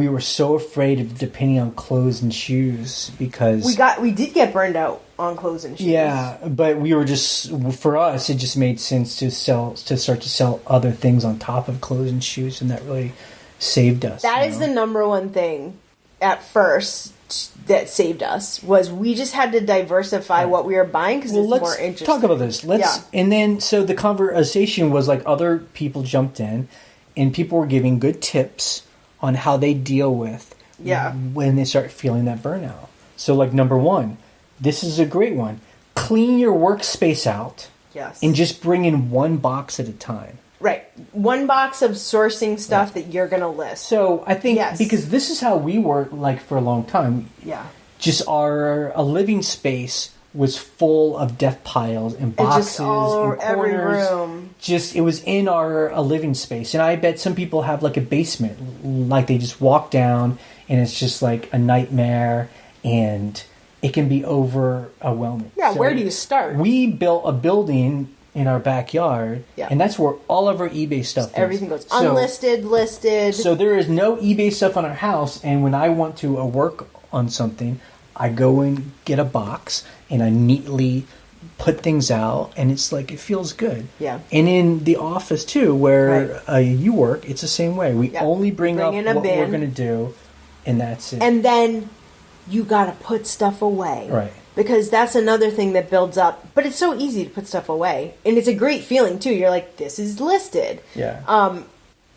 were so afraid of depending on clothes and shoes because we did get burned out on clothes and shoes. Yeah, but we were for us it just made sense to start to sell other things on top of clothes and shoes, and that really saved us. That is the number one thing at first that saved us was we just had to diversify what we were buying because it's more interesting. Let's talk about this. And then so the conversation was like other people jumped in and people were giving good tips on how they deal with when they start feeling that burnout. So, like, number one, this is a great one. Clean your workspace out. Yes. And just bring in one box at a time. Right. One box of sourcing stuff that you're going to list. So I think because this is how we work, like, for a long time. Yeah. Just a living space was full of death piles and boxes just all over and corners. every room. Just, it was in a living space. And I bet some people have, like, a basement. Like, they just walk down and it's just, like, a nightmare, and it can be overwhelming. Yeah, so where do you start? We built a building in our backyard, and that's where all of our eBay stuff is. Everything goes unlisted, listed. So there is no eBay stuff on our house, and when I want to work on something, I go and get a box, and I neatly put things out, and it's like, it feels good. Yeah. And in the office, too, where you work, it's the same way. We only bring up what we're going to do, and that's it. And then you got to put stuff away. Right. Because that's another thing that builds up. But it's so easy to put stuff away. And it's a great feeling, too. You're like, this is listed. Yeah.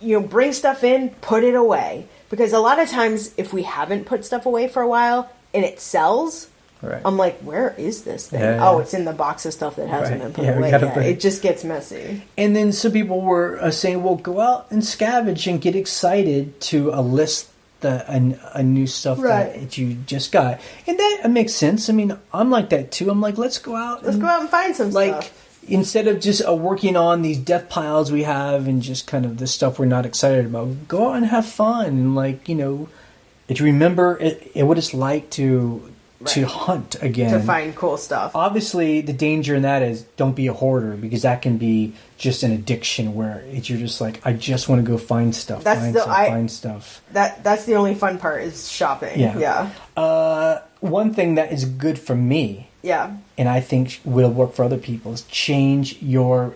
Bring stuff in, put it away. Because a lot of times, if we haven't put stuff away for a while, and it sells, I'm like, where is this thing? Yeah. Oh, it's in the box of stuff that hasn't been put away yet. It just gets messy. And then some people were saying, well, go out and scavenge and get excited to list a new stuff that you just got. And that makes sense. I mean, I'm like that too. I'm like, let's go out and find some stuff. Instead of just working on these death piles we have and just kind of the stuff we're not excited about, go out and have fun. And, like, to remember what it's like to hunt again. To find cool stuff. Obviously, the danger in that is don't be a hoarder, because that can be just an addiction where you're just like, I just want to go find stuff. Find stuff. That's the only fun part is shopping. Yeah. One thing that is good for me, and I think will work for other people, is change your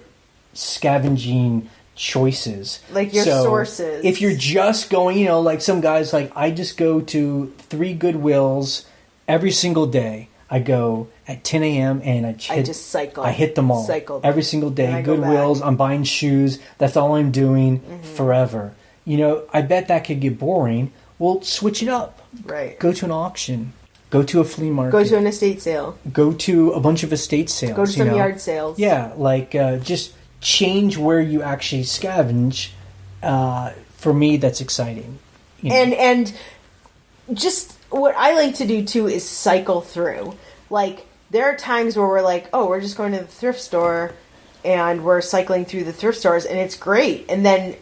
scavenging choices. Like your sources. If you're just going, like some guys, like, I just go to 3 Goodwills every single day. I go at 10 a.m. and I just cycle. I hit them all. Every single day. Goodwills, I'm buying shoes. That's all I'm doing forever. I bet that could get boring. Well, switch it up. Right. Go to an auction. Go to a flea market. Go to an estate sale. Go to a bunch of estate sales. Go to some yard sales. Yeah, like just change where you actually scavenge. For me, that's exciting. And just what I like to do too is cycle through. Like, there are times where we're like, oh, we're just going to the thrift store, and we're cycling through the thrift stores, and it's great. And then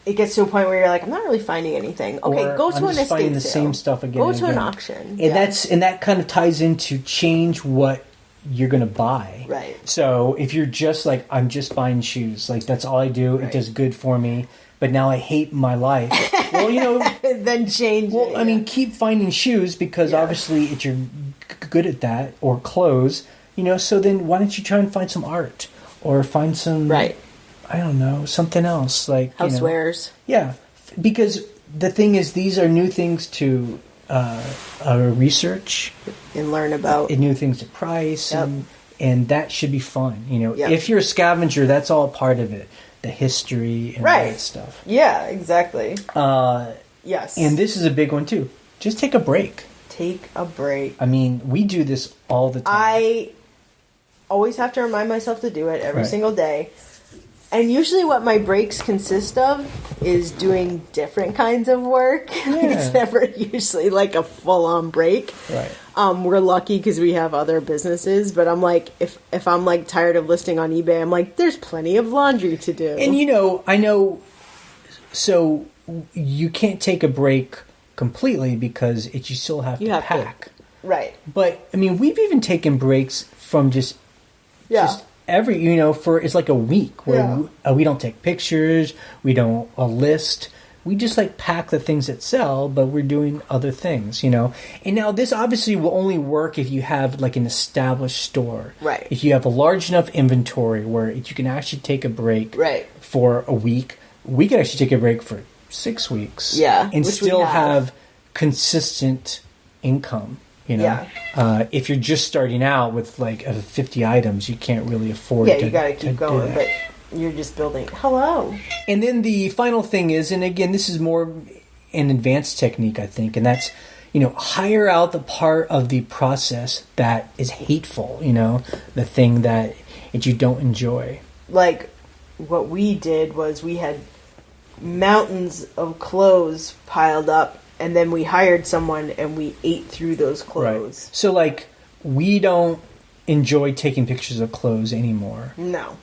it gets to a point where you're like, I'm not really finding anything. Okay, go to an estate sale. The same stuff again. Go to an auction. And that kind of ties into change what you're going to buy. Right. So if you're just like, I'm just buying shoes, like, that's all I do. Right. It does good for me. But now I hate my life. Well, then change. Well, I mean, keep finding shoes, because obviously you're good at that, or clothes. So then why don't you try and find some art, or find some I don't know, something else, like housewares. Yeah, because the thing is, these are new things to research and learn about, and new things to price, and that should be fun. If you're a scavenger, that's all part of it. The history and all that stuff. Yeah, exactly. Yes. And this is a big one, too. Just take a break. Take a break. I mean, we do this all the time. I always have to remind myself to do it every single day. And usually what my breaks consist of is doing different kinds of work. It's never usually like a full-on break. Right. We're lucky because we have other businesses, but I'm like, if I'm like tired of listing on eBay, I'm like, there's plenty of laundry to do. And I know, so you can't take a break completely because you still have to pack. Right. But, I mean, we've even taken breaks from just every, it's like a week where we don't take pictures, we don't list, we just like pack the things that sell, but we're doing other things, And now this obviously will only work if you have like an established store. Right. If you have a large enough inventory where you can actually take a break for a week. We could actually take a break for 6 weeks. Yeah. And still have consistent income. If you're just starting out with like 50 items, you can't really afford to. Yeah, you got to keep going, but you're just building. Hello. And then the final thing is, and again, this is more an advanced technique, I think, and that's, hire out the part of the process that is hateful, the thing that you don't enjoy. Like, what we did was we had mountains of clothes piled up, and then we hired someone and we ate through those clothes. Right. So, like, we don't enjoy taking pictures of clothes anymore. No.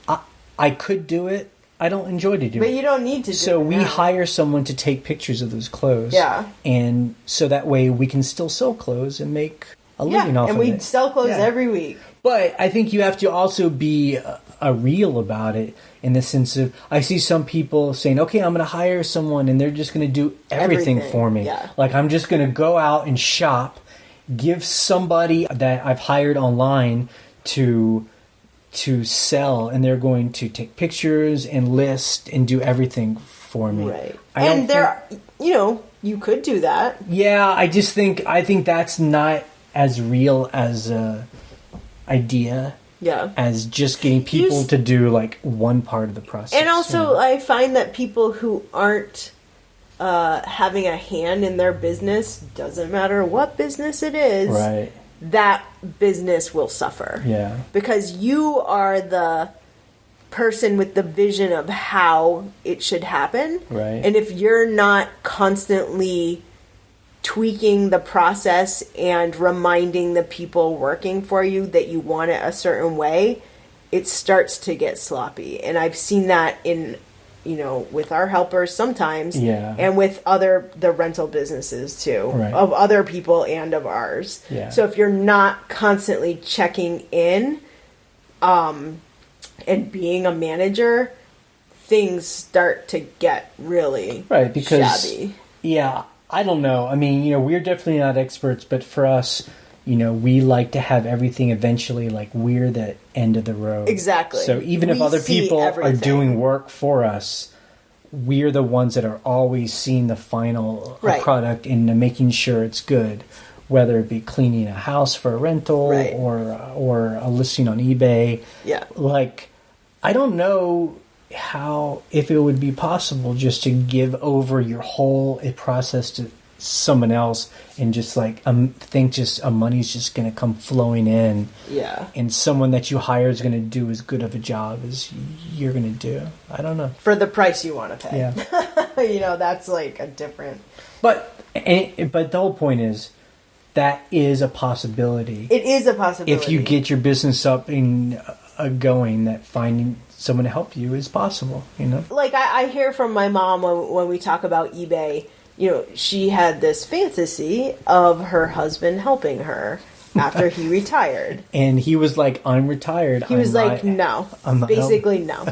I could do it. I don't enjoy to do it. But you don't need to do it. So we hire someone to take pictures of those clothes. Yeah. And so that way we can still sell clothes and make a living off of it. And we sell clothes every week. But I think you have to also be real about it, in the sense of, I see some people saying, okay, I'm going to hire someone and they're just going to do everything for me. Yeah. Like, I'm just going to go out and shop, give somebody that I've hired online to sell, and they're going to take pictures and list and do everything for me. Right. And there, you could do that. Yeah, I think that's not as real as a idea. Yeah. As just getting people to do like one part of the process. And also, I find that people who aren't having a hand in their business, doesn't matter what business it is, right, that business will suffer. Yeah. Because you are the person with the vision of how it should happen. Right. And if you're not constantly tweaking the process and reminding the people working for you that you want it a certain way, it starts to get sloppy. And I've seen that in, with our helpers sometimes, and with the rental businesses too, right, of other people and of ours. Yeah. So if you're not constantly checking in, and being a manager, things start to get really shabby. Yeah, I don't know. I mean, we're definitely not experts, but for us, we like to have everything eventually, like, we're the end of the road. Exactly. So even if other people are doing work for us, we're the ones that are always seeing the final product and making sure it's good, whether it be cleaning a house for a rental or a listing on eBay. Yeah. Like, I don't know if it would be possible just to give over your whole process to someone else and just like think just money's just going to come flowing in, and someone that you hire is going to do as good of a job as you're going to do. I don't know, for the price you want to pay. That's like a different, but the whole point is that is a possibility. It is a possibility if you get your business up and going, that finding someone to help you is possible, Like, I hear from my mom when we talk about eBay, she had this fantasy of her husband helping her after he retired. And he was like, I'm retired. He was like, no. Basically, no.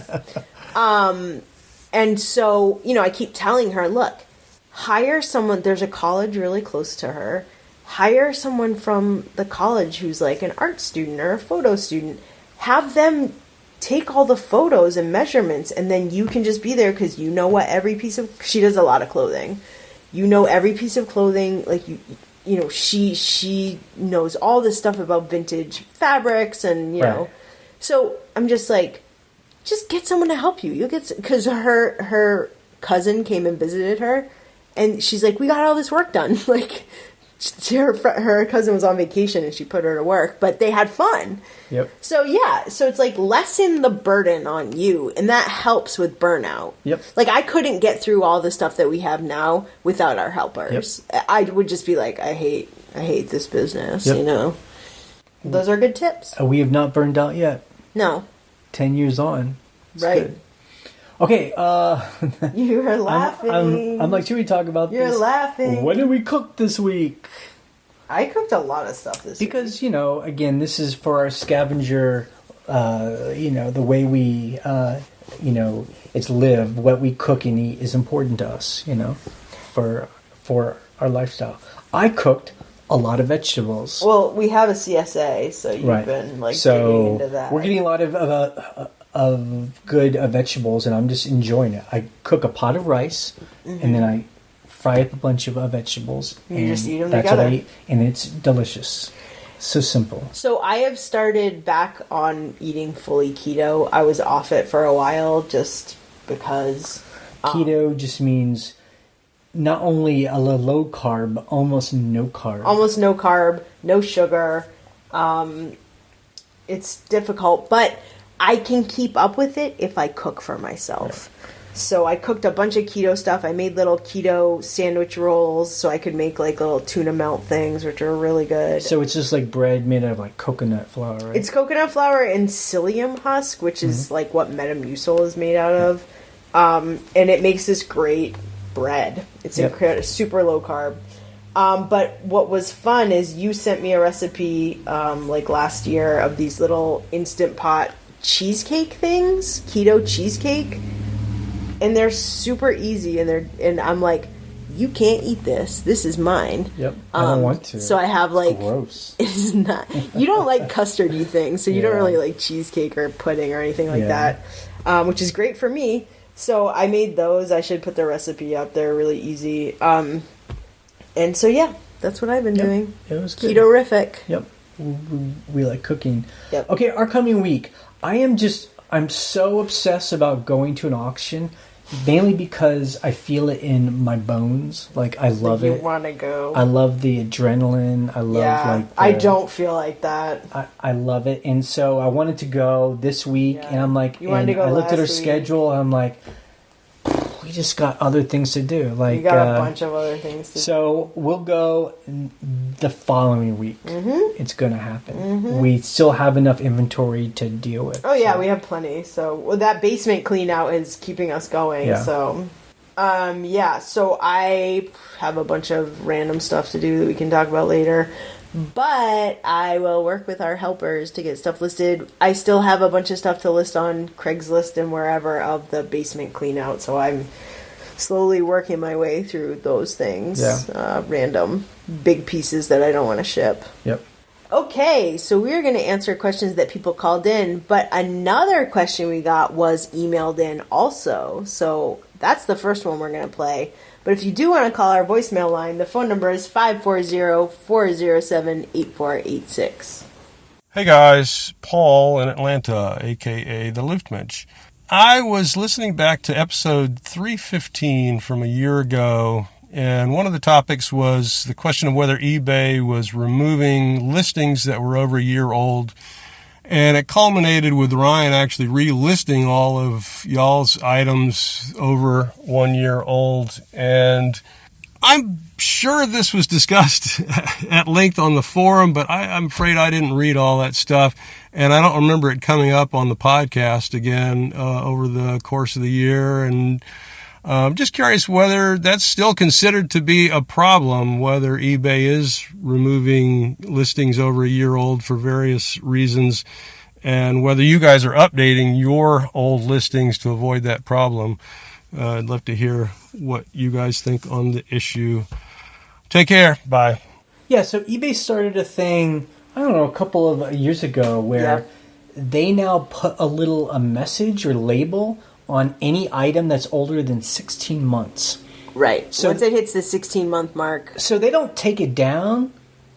And so, I keep telling her, look, hire someone. There's a college really close to her. Hire someone from the college who's like an art student or a photo student. Have them take all the photos and measurements, and then you can just be there because you know what every piece of... She does a lot of clothing. You know every piece of clothing. Like, she knows all this stuff about vintage fabrics and, know. So I'm just like, just get someone to help you. You'll get... Because her cousin came and visited her, and she's like, we got all this work done. Like... Her cousin was on vacation and she put her to work, but they had fun. Yep. So it's like lessen the burden on you, and that helps with burnout. Yep. Like, I couldn't get through all the stuff that we have now without our helpers. Yep. I would just be like, I hate this business. Yep. Those are good tips. We have not burned out yet. No. 10 years on. It's right. Good. Okay, You're laughing. I'm like, should we talk about this? You're laughing. What did we cook this week? I cooked a lot of stuff this week. Because, again, this is for our scavenger, the way we, it's live. What we cook and eat is important to us, for our lifestyle. I cooked a lot of vegetables. Well, we have a CSA, so you've been, getting into that. We're getting a lot of good vegetables, and I'm just enjoying it. I cook a pot of rice, and then I fry up a bunch of vegetables. You just eat them that's together. What I eat, and it's delicious. So simple. So I have started back on eating fully keto. I was off it for a while just because... Keto just means not only a low carb, but almost no carb. Almost no carb, no sugar. It's difficult, but I can keep up with it if I cook for myself. Right. So I cooked a bunch of keto stuff. I made little keto sandwich rolls so I could make like little tuna melt things, which are really good. So it's just like bread made out of like coconut flour, right? It's coconut flour and psyllium husk, which is like what Metamucil is made out of. And it makes this great bread. It's super low carb. But what was fun is you sent me a recipe like last year of these little Instant Pot cheesecake things, keto cheesecake, and they're super easy. And I'm like, you can't eat this. This is mine. Yep, I don't want to. So I have like, gross. It's not. You don't like custardy things, so you don't really like cheesecake or pudding or anything like that, which is great for me. So I made those. I should put the recipe up. They're really easy. And so, yeah, that's what I've been doing. It was good. Keto-rific. Yep. We like cooking. Yep. Okay, our coming week. I'm so obsessed about going to an auction, mainly because I feel it in my bones. Like, I love it. You want to go. I love the adrenaline. I love, I don't feel like that. I love it. And so I wanted to go this week, and I'm like, you wanted to go I looked at our week. schedule, and I'm like, we just got other things to do. Like, you got a bunch of other things to do. So we'll go the following week. Mm-hmm. It's going to happen. Mm-hmm. We still have enough inventory to deal with. Oh, yeah, we have plenty. So that basement clean out is keeping us going. Yeah. So, so I have a bunch of random stuff to do that we can talk about later. But I will work with our helpers to get stuff listed. I still have a bunch of stuff to list on Craigslist and wherever of the basement clean out. So I'm slowly working my way through those things. Yeah. Random big pieces that I don't want to ship. Yep. Okay, so we're going to answer questions that people called in. But another question we got was emailed in also. So that's the first one we're going to play. But if you do want to call our voicemail line, the phone number is 540-407-8486. Hey guys, Paul in Atlanta, aka the Luftmensch. I was listening back to episode 315 from a year ago, and one of the topics was the question of whether eBay was removing listings that were over a year old. And it culminated with Ryan actually relisting all of y'all's items over 1 year old. And I'm sure this was discussed at length on the forum, but I'm afraid I didn't read all that stuff. And I don't remember it coming up on the podcast again over the course of the year. And just curious whether that's still considered to be a problem, whether eBay is removing listings over a year old for various reasons, and whether you guys are updating your old listings to avoid that problem. I'd love to hear what you guys think on the issue. Take care. Bye. Yeah, so eBay started a thing, I don't know, a couple of years ago where they now put a message or label on any item that's older than 16 months. Right. So once it hits the 16-month mark. So they don't take it down,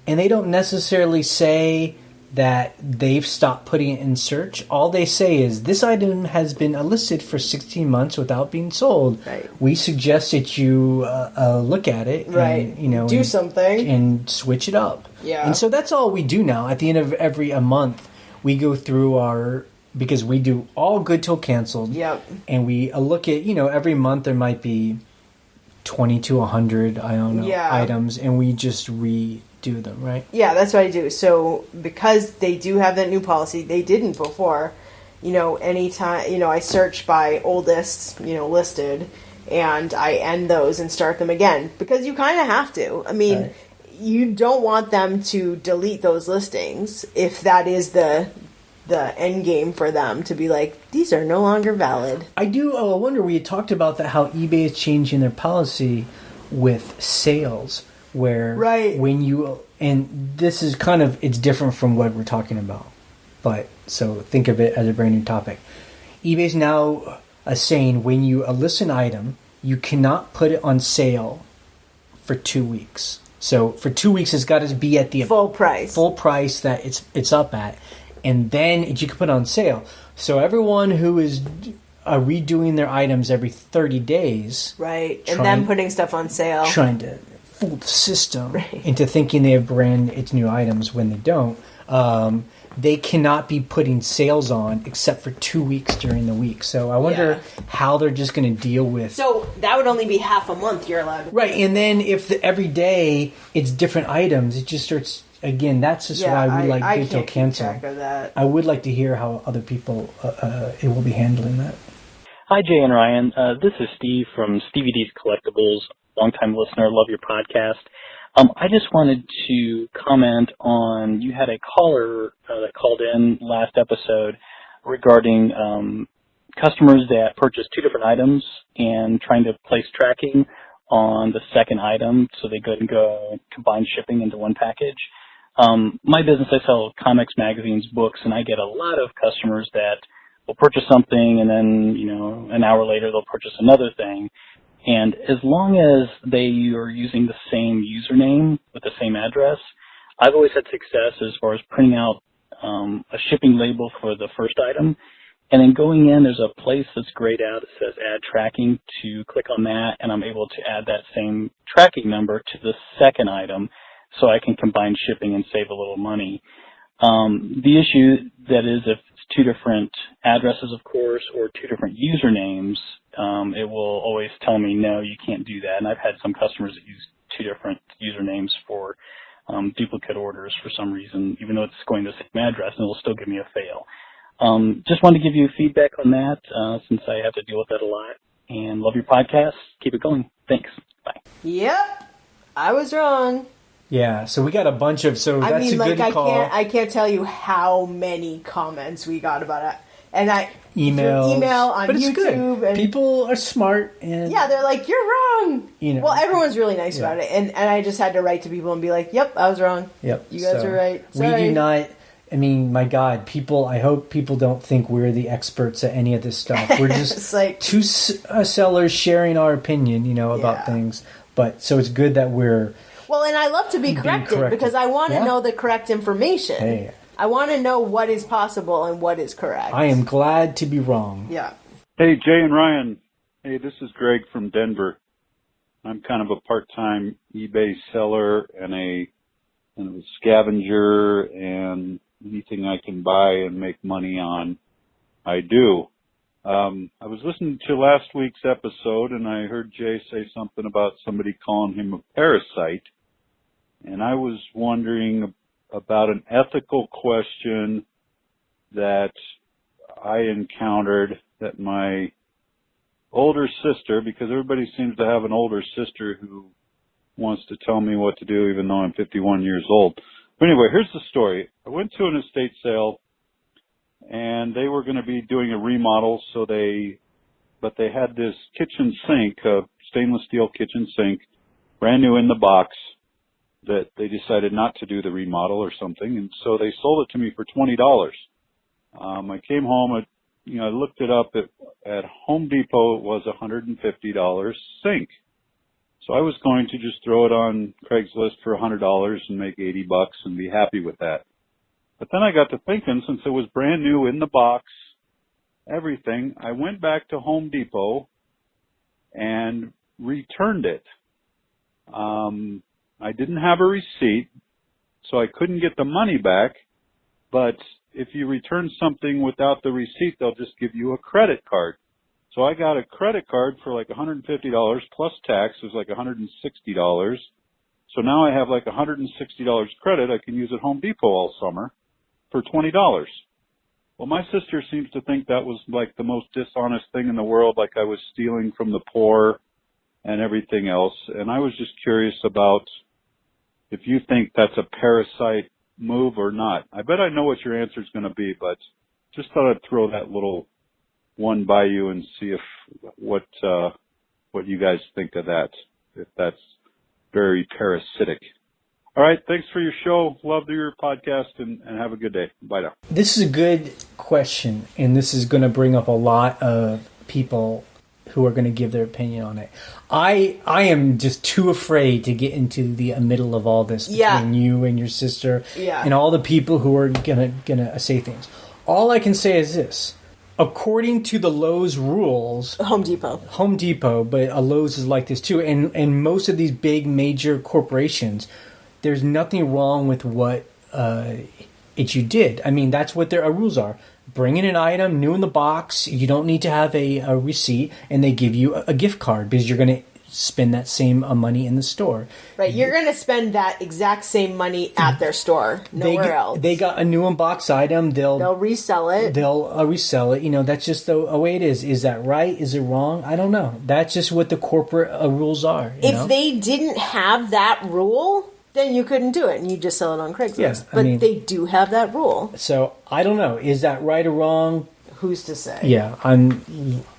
and they don't necessarily say that they've stopped putting it in search. All they say is, this item has been listed for 16 months without being sold. Right. We suggest that you look at it and, do something. And switch it up. Yeah. And so that's all we do now. At the end of every month, we go through because we do all good till canceled. Yep. And we look at, every month there might be 20 to 100, items, and we just redo them, right? Yeah, that's what I do. So because they do have that new policy, they didn't before, anytime, I search by oldest, listed, and I end those and start them again. Because you kind of have to. I mean, right. You don't want them to delete those listings if that is the end game for them to be like, these are no longer valid. I do wonder, we had talked about that, how eBay is changing their policy with sales, where when you, and this is it's different from what we're talking about, but so think of it as a brand new topic. eBay's now saying when you list an item, you cannot put it on sale for 2 weeks. So for 2 weeks, it's got to be at the full price that it's up at. And then you can put it on sale. So everyone who is redoing their items every 30 days. Right. And then putting stuff on sale. Trying to fool the system into thinking they have brand it's new items when they don't. They cannot be putting sales on except for 2 weeks during the week. So I wonder how they're just going to deal with... So that would only be half a month you're allowed to... Right, and then if every day it's different items, it just starts... Again, that's just why we like digital cancel. I can't keep track of that. I would like to hear how other people it will be handling that. Hi, Jay and Ryan. This is Steve from Stevie D's Collectibles. Longtime listener, love your podcast. I just wanted to comment on, you had a caller that called in last episode regarding customers that purchased 2 different items and trying to place tracking on the second item so they couldn't go combine shipping into one package. My business, I sell comics, magazines, books, and I get a lot of customers that will purchase something and then, an hour later they'll purchase another thing. And as long as they are using the same username with the same address, I've always had success as far as printing out a shipping label for the first item. And then going in, there's a place that's grayed out that says add tracking, to click on that, and I'm able to add that same tracking number to the second item so I can combine shipping and save a little money. The issue that is if it's 2 different addresses, of course, or 2 different usernames, it will always tell me, no, you can't do that. And I've had some customers that use 2 different usernames for duplicate orders for some reason, even though it's going to the same address, and it will still give me a fail. Just wanted to give you feedback on that since I have to deal with that a lot. And love your podcast. Keep it going. Thanks. Bye. Yep. I was wrong. Yeah, so we got a bunch of... So that's a good call. I can't tell you how many comments we got about it. And email on but YouTube. Good. And people are smart. And yeah, they're like, you're wrong. Well, everyone's really nice about it. And I just had to write to people and be like, yep, I was wrong. Yep. You guys are right. Sorry. We do not... I mean, my God, I hope people don't think we're the experts at any of this stuff. We're just like 2 sellers sharing our opinion, about things. But so it's good that we're... Well, and I love to be corrected because I want to know the correct information. Hey. I want to know what is possible and what is correct. I am glad to be wrong. Yeah. Hey, Jay and Ryan. Hey, this is Greg from Denver. I'm kind of a part-time eBay seller and a scavenger, and anything I can buy and make money on, I do. I was listening to last week's episode, and I heard Jay say something about somebody calling him a parasite. And I was wondering about an ethical question that I encountered that my older sister, because everybody seems to have an older sister who wants to tell me what to do even though I'm 51 years old. But anyway, here's the story. I went to an estate sale, and they were going to be doing a remodel, but they had this kitchen sink, a stainless steel kitchen sink, brand new in the box, that they decided not to do the remodel or something, and so they sold it to me for $20. I came home, I looked it up at Home Depot. It was $150 sink. So I was going to just throw it on Craigslist for $100 and make $80 and be happy with that. But then I got to thinking, since it was brand new in the box, everything, I went back to Home Depot and returned it. I didn't have a receipt, so I couldn't get the money back, but if you return something without the receipt, they'll just give you a credit card. So I got a credit card for like $150 plus tax. It was like $160. So now I have like $160 credit I can use at Home Depot all summer for $20. Well, my sister seems to think that was like the most dishonest thing in the world, like I was stealing from the poor and everything else. And I was just curious about if you think that's a parasite move or not. I bet I know what your answer is going to be, but just thought I'd throw that little one by you and see if what you guys think of that, if that's very parasitic. All right, thanks for your show. Love your podcast, and have a good day. Bye now. This is a good question, and this is going to bring up a lot of people who are going to give their opinion on it. I am just too afraid to get into the middle of all this between you and your sister and all the people who are gonna say things. All I can say is this. according to the Lowe's rules, Home Depot, but a Lowe's is like this too, and most of these big major corporations, there's nothing wrong with what you did. I mean, that's what their rules are. Bring in an item new in the box. You don't need to have a receipt, and they give you a gift card because you're going to spend that same money in the store. Right, you're going to spend that exact same money at their store, nowhere else. They got a new unboxed item. They'll resell it. They'll resell it. That's just the way it is. Is that right? Is it wrong? I don't know. That's just what the corporate rules are. If they didn't have that rule, then you couldn't do it, and you just sell it on Craigslist. Yeah, but they do have that rule. So I don't know. Is that right or wrong? Who's to say? Yeah, I'm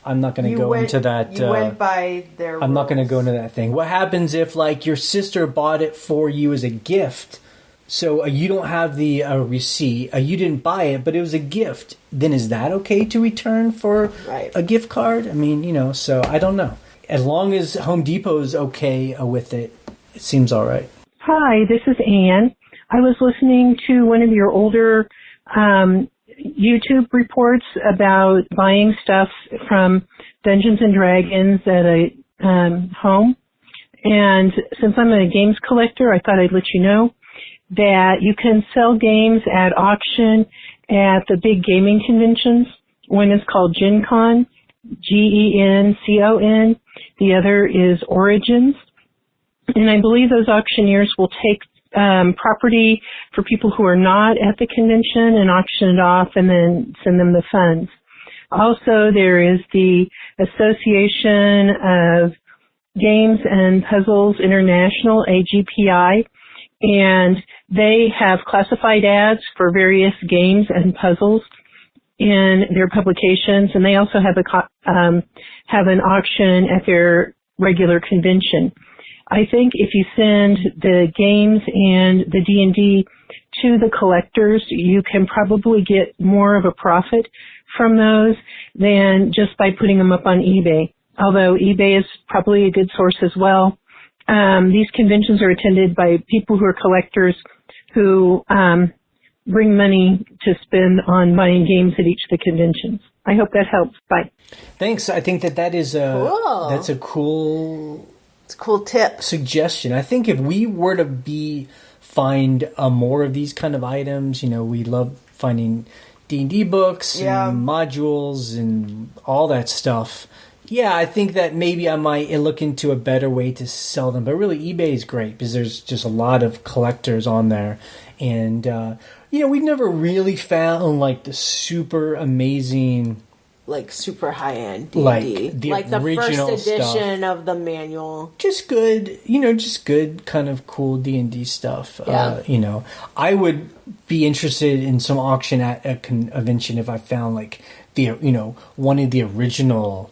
not going to go into that. You went by their rules. I'm not going to go into that thing. What happens if, like, your sister bought it for you as a gift? So you don't have the receipt. You didn't buy it, but it was a gift. Then is that okay to return for a gift card? I mean, so I don't know. As long as Home Depot is okay with it, it seems all right. Hi, this is Anne. I was listening to one of your older YouTube reports about buying stuff from Dungeons and Dragons at a home. And since I'm a games collector, I thought I'd let you know that you can sell games at auction at the big gaming conventions. One is called Gen Con, GENCON. The other is Origins. And I believe those auctioneers will take property for people who are not at the convention and auction it off and then send them the funds. Also, there is the Association of Games and Puzzles International, AGPI, and they have classified ads for various games and puzzles in their publications, and they also have an auction at their regular convention. I think if you send the games and the D&D to the collectors, you can probably get more of a profit from those than just by putting them up on eBay. Although eBay is probably a good source as well. These conventions are attended by people who are collectors who bring money to spend on buying games at each of the conventions. I hope that helps. Bye. Thanks. I think that is that's a cool... It's a cool tip. Suggestion. I think if we were to find more of these kind of items, we love finding D&D books and modules and all that stuff. Yeah, I think that maybe I might look into a better way to sell them. But really, eBay is great because there's just a lot of collectors on there. And, we've never really found, like, the super amazing... Like super high-end D&D. Like the first edition of the manual. Just good, just good kind of cool D&D stuff. Yeah. I would be interested in some auction at a convention if I found like the, one of the original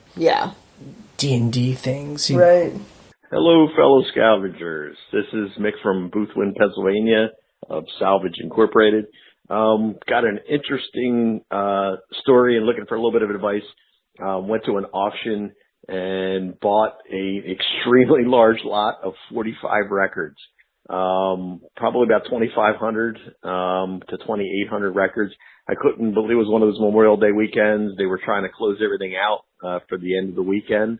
D&D things. Right. Hello, fellow Scavengers. This is Mick from Boothwyn, Pennsylvania of Salvage Incorporated. Got an interesting story and looking for a little bit of advice. Went to an auction and bought a extremely large lot of 45 records. Probably about 2,500 to 2,800 records. I couldn't believe it was one of those Memorial Day weekends. They were trying to close everything out for the end of the weekend.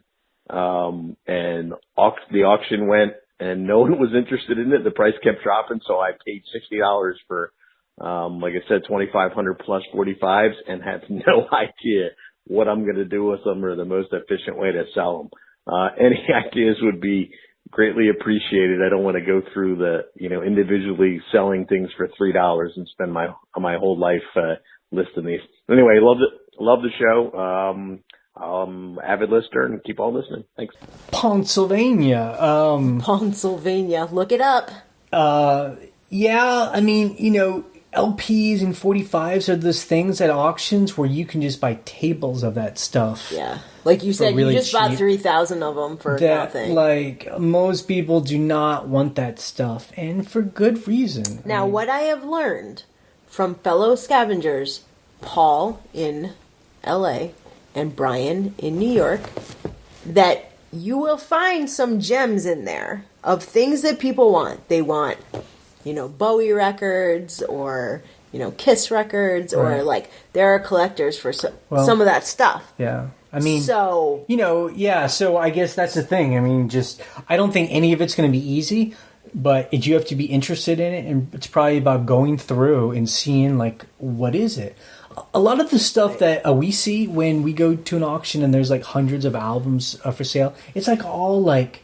And the auction went and no one was interested in it. The price kept dropping, so I paid $60 for like I said, 2,500 plus 45s, and have no idea what I'm going to do with them or the most efficient way to sell them. Any ideas would be greatly appreciated. I don't want to go through the, individually selling things for $3 and spend my whole life listing these. Anyway, love the show. Avid listener, and keep on listening. Thanks. Pennsylvania. Look it up. Yeah, I mean, LPs and 45s are those things at auctions where you can just buy tables of that stuff. Yeah. Like you said, really you just bought 3,000 of them for nothing. Like, most people do not want that stuff, and for good reason. Now, what I have learned from fellow scavengers, Paul in LA and Brian in New York, that you will find some gems in there of things that people want. They want... Bowie records, or Kiss records, or Right. like there are collectors for some of that stuff. Yeah. I mean, so so I guess that's the thing. I mean, I don't think any of it's going to be easy, but you have to be interested in it, and it's probably about going through and seeing, like, what is it? A lot of the stuff that we see when we go to an auction and there's like hundreds of albums for sale, it's like all like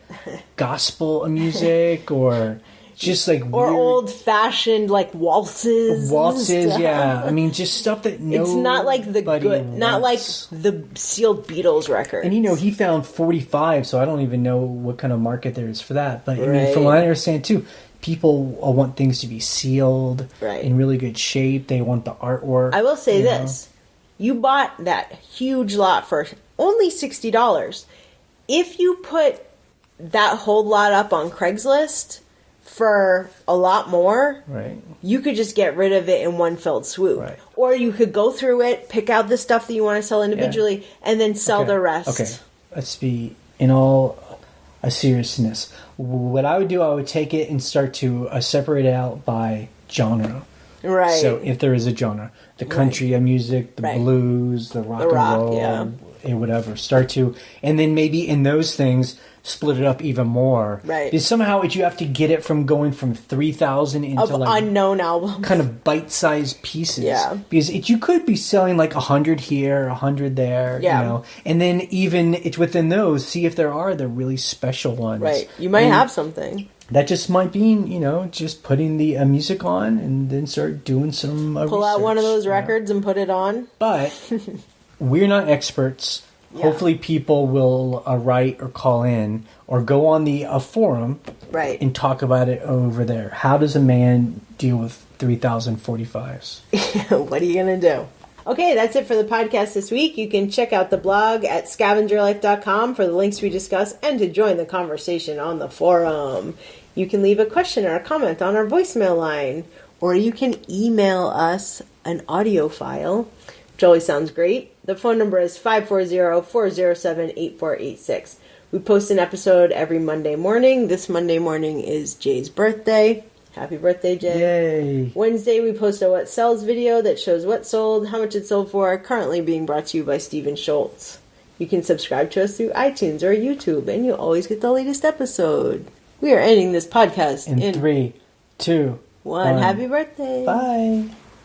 gospel music or just like or weird old-fashioned like waltzes. Yeah. I mean, just stuff that it's not like not like the sealed Beatles record. And he found 45, so I don't even know what kind of market there is for that. But I mean, from what I understand too, people want things to be sealed in really good shape. They want the artwork. I will say this: you bought that huge lot for only $60. If you put that whole lot up on Craigslist for a lot more, you could just get rid of it in one fell swoop. Right. Or you could go through it, pick out the stuff that you want to sell individually, and then sell the rest. Okay, let's be in all seriousness. What I would do, I would take it and start to separate it out by genre. Right. So if there is a genre, the country music, the blues, the rock and roll, and whatever, start to, and then maybe in those things, split it up even more. Right. Because somehow you have to get it from going from 3,000 into like unknown albums, kind of bite-sized pieces. Yeah. Because you could be selling like 100 here, 100 there. Yeah. And then even it's within those, see if there are the really special ones. Right. You might have something. That just might be, just putting the music on and then start doing some pull out one of those records and put it on. But we're not experts. Yeah. Hopefully people will write or call in or go on the forum and talk about it over there. How does a man deal with 3,045s? What are you going to do? Okay, that's it for the podcast this week. You can check out the blog at scavengerlife.com for the links we discuss and to join the conversation on the forum. You can leave a question or a comment on our voicemail line, or you can email us an audio file, which always sounds great. The phone number is 540-407-8486. We post an episode every Monday morning. This Monday morning is Jay's birthday. Happy birthday, Jay. Yay. Wednesday, we post a What Sells video that shows what sold, how much it sold for, currently being brought to you by Steven Schultz. You can subscribe to us through iTunes or YouTube, and you'll always get the latest episode. We are ending this podcast in 3, 2, 1. Happy birthday. Bye.